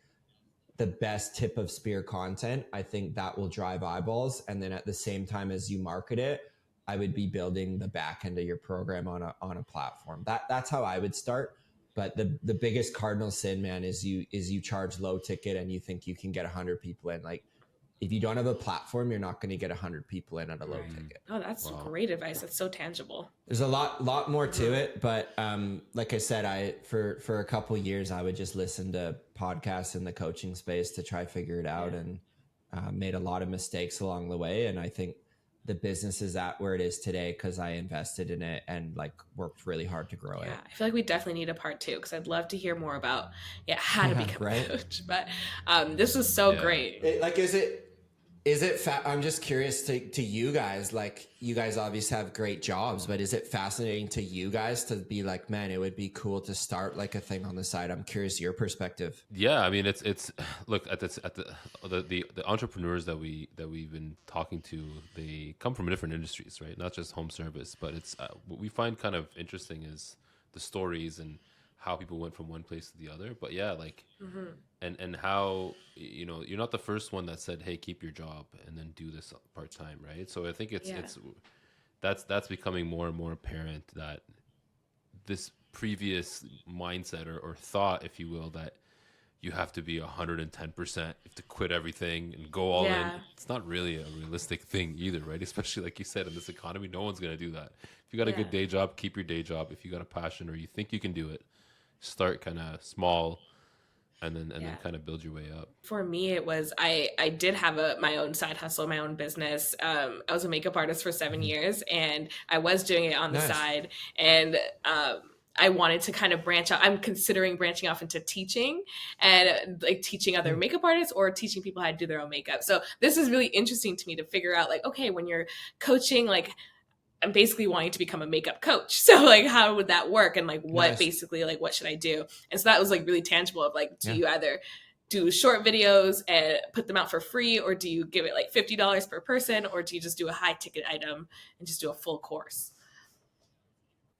the best tip of spear content, I think that will drive eyeballs. And then at the same time as you market it, I would be building the back end of your program on a platform. That's how I would start. But the biggest cardinal sin, man, is you charge low ticket and you think you can get 100 people in. Like, if you don't have a platform, you're not going to get 100 people in at a low ticket. Oh, that's great advice. That's so tangible. There's a lot more to it, but like I said, for a couple of years, I would just listen to podcasts in the coaching space to try figure it out, and made a lot of mistakes along the way. And I think the business is at where it is today because I invested in it and like worked really hard to grow it. I feel like we definitely need a part 2 because I'd love to hear more about how to become a coach. But this was so great. I'm just curious to you guys, like, you guys obviously have great jobs, but is it fascinating to you guys to be like, man, it would be cool to start like a thing on the side? I'm curious your perspective. Yeah. I mean, it's look at the entrepreneurs that we've been talking to, they come from different industries, right? Not just home service, but it's, what we find kind of interesting is the stories and how people went from one place to the other. But yeah, like, and how, you know, you're not the first one that said, hey, keep your job and then do this part-time, right? So I think it's that's becoming more and more apparent that this previous mindset or thought, if you will, that you have to be 110%, you have to quit everything and go all in. It's not really a realistic thing either, right? Especially like you said, in this economy, no one's going to do that. If you got a good day job, keep your day job. If you got a passion or you think you can do it, start kind of small and then kind of build your way up. For me, it was I did have my own side hustle, my own business. I was a makeup artist for 7 years, and I was doing it on the side. And I wanted to kind of branch out. I'm considering branching off into teaching and like teaching other makeup artists or teaching people how to do their own makeup. So this is really interesting to me to figure out, like, okay, when you're coaching, like, I'm basically wanting to become a makeup coach. So like, how would that work? And like, what basically, like, what should I do? And so that was like really tangible of like, do you either do short videos and put them out for free, or do you give it like $50 per person, or do you just do a high ticket item and just do a full course?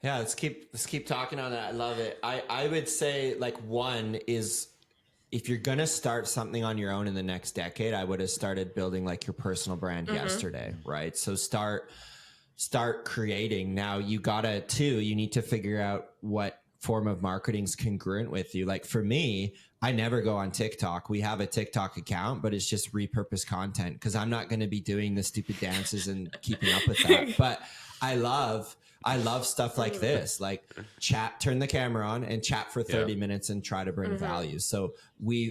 Yeah, let's keep talking on that. I love it. I would say, like, one is, if you're going to start something on your own in the next decade, I would have started building like your personal brand yesterday, right? So start creating. Now you need to figure out what form of marketing is congruent with you. Like for me, I never go on TikTok. We have a TikTok account, but it's just repurposed content because I'm not going to be doing the stupid dances and keeping up with that. But I love stuff like this, like turn the camera on and chat for 30 minutes and try to bring value. So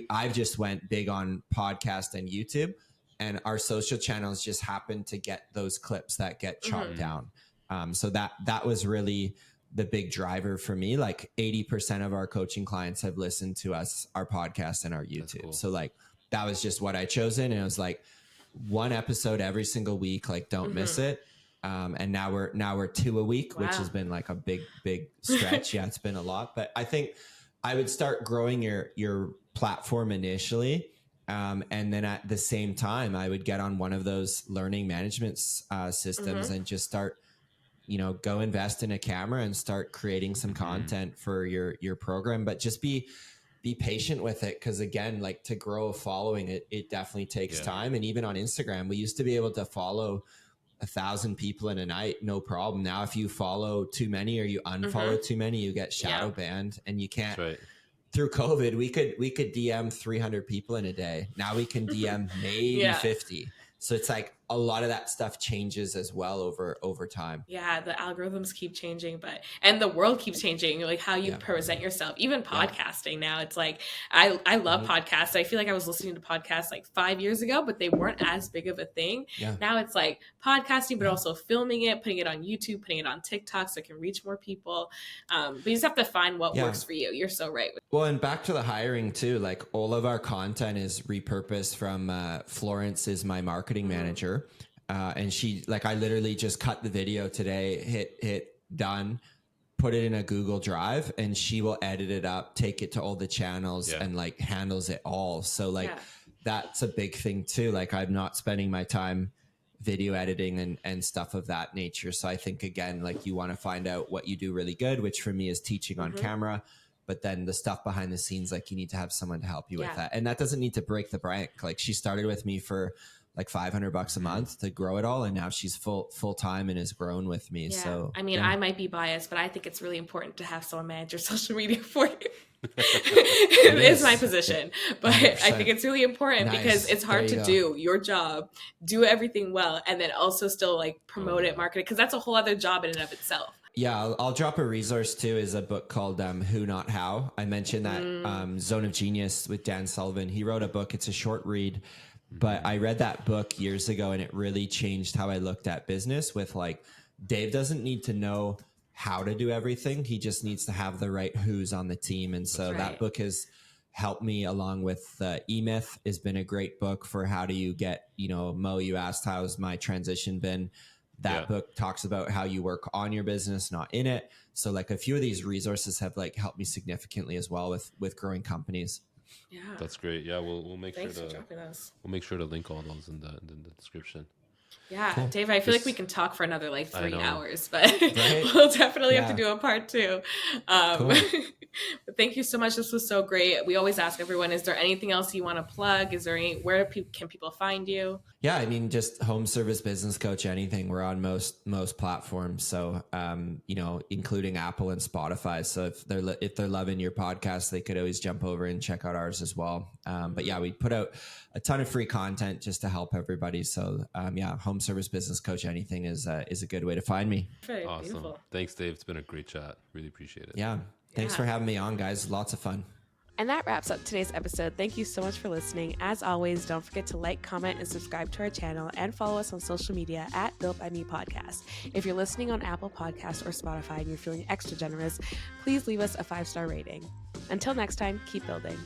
I've just went big on podcast and YouTube, and our social channels just happen to get those clips that get chopped down. So that was really the big driver for me. Like 80% of our coaching clients have listened to our podcast and our YouTube. Cool. So like, that was just what I chosen. And it was like one episode every single week, like don't miss it. And now we're 2 a week, which has been like a big stretch. Yeah, it's been a lot, but I think I would start growing your platform initially. And then at the same time, I would get on one of those learning management systems and just start, go invest in a camera and start creating some content for your program, but just be patient with it. Cause again, like to grow a following, it definitely takes time. And even on Instagram, we used to be able to follow 1,000 people in a night, no problem. Now, if you follow too many or you unfollow too many, you get shadow banned, and you can't. That's right. Through COVID, we could DM 300 people in a day. Now we can DM maybe 50. So it's like a lot of that stuff changes as well over time. Yeah, the algorithms keep changing, and the world keeps changing, like how you present yourself. Even podcasting now, it's like I love podcasts. I feel like I was listening to podcasts like 5 years ago, but they weren't as big of a thing. Yeah. Now it's like podcasting, but also filming it, putting it on YouTube, putting it on TikTok so it can reach more people. But you just have to find what works for you. You're so right. Well, and back to the hiring too, like all of our content is repurposed from Florence is my marketing manager. And she, like, I literally just cut the video today, hit done, put it in a Google Drive, and she will edit it up, take it to all the channels and like handles it all. So like, that's a big thing too. Like I'm not spending my time video editing and stuff of that nature. So I think again, like you want to find out what you do really good, which for me is teaching on camera, but then the stuff behind the scenes, like you need to have someone to help you with that. And that doesn't need to break the bank. Like she started with me for like $500 a month to grow it all, and now she's full time and has grown with me. So I mean, I might be biased, but I think it's really important to have someone manage your social media for you. It is my position, but 100%. I think it's really important because it's hard to do your job, do everything well, and then also still like promote it, market it, because that's a whole other job in and of itself. Yeah, I'll drop a resource too, is a book called Who Not How. I mentioned that Zone of Genius with Dan Sullivan. He wrote a book. It's a short read, but I read that book years ago and it really changed how I looked at business with like, Dave doesn't need to know how to do everything. He just needs to have the right who's on the team. And so that book has helped me, along with E-Myth has been a great book for how do you get, Mo, you asked how's my transition been. That book talks about how you work on your business, not in it. So like a few of these resources have like helped me significantly as well with growing companies. Yeah, that's great. Yeah, we'll make sure to link all those in the description. Yeah, Cool. Dave, I feel like we can talk for another like 3 know. hours, but Right? we'll definitely have to Yeah. do a part 2. Cool. But thank you so much. This was so great. We always ask everyone, is there anything else you want to plug? Is there where can people find you? Yeah, I mean, just home service business coach, anything. We're on most platforms. So, including Apple and Spotify. So if they're loving your podcast, they could always jump over and check out ours as well. But yeah, we put out a ton of free content just to help everybody. So home service business coach, anything is a good way to find me. Very Awesome. beautiful. Thanks, Dave. It's been a great chat. Really appreciate it. Yeah. Thanks for having me on, guys. Lots of fun. And that wraps up today's episode. Thank you so much for listening. As always, don't forget to like, comment, and subscribe to our channel and follow us on social media at Built by Me Podcast. If you're listening on Apple Podcasts or Spotify and you're feeling extra generous, please leave us a 5-star rating. Until next time, keep building.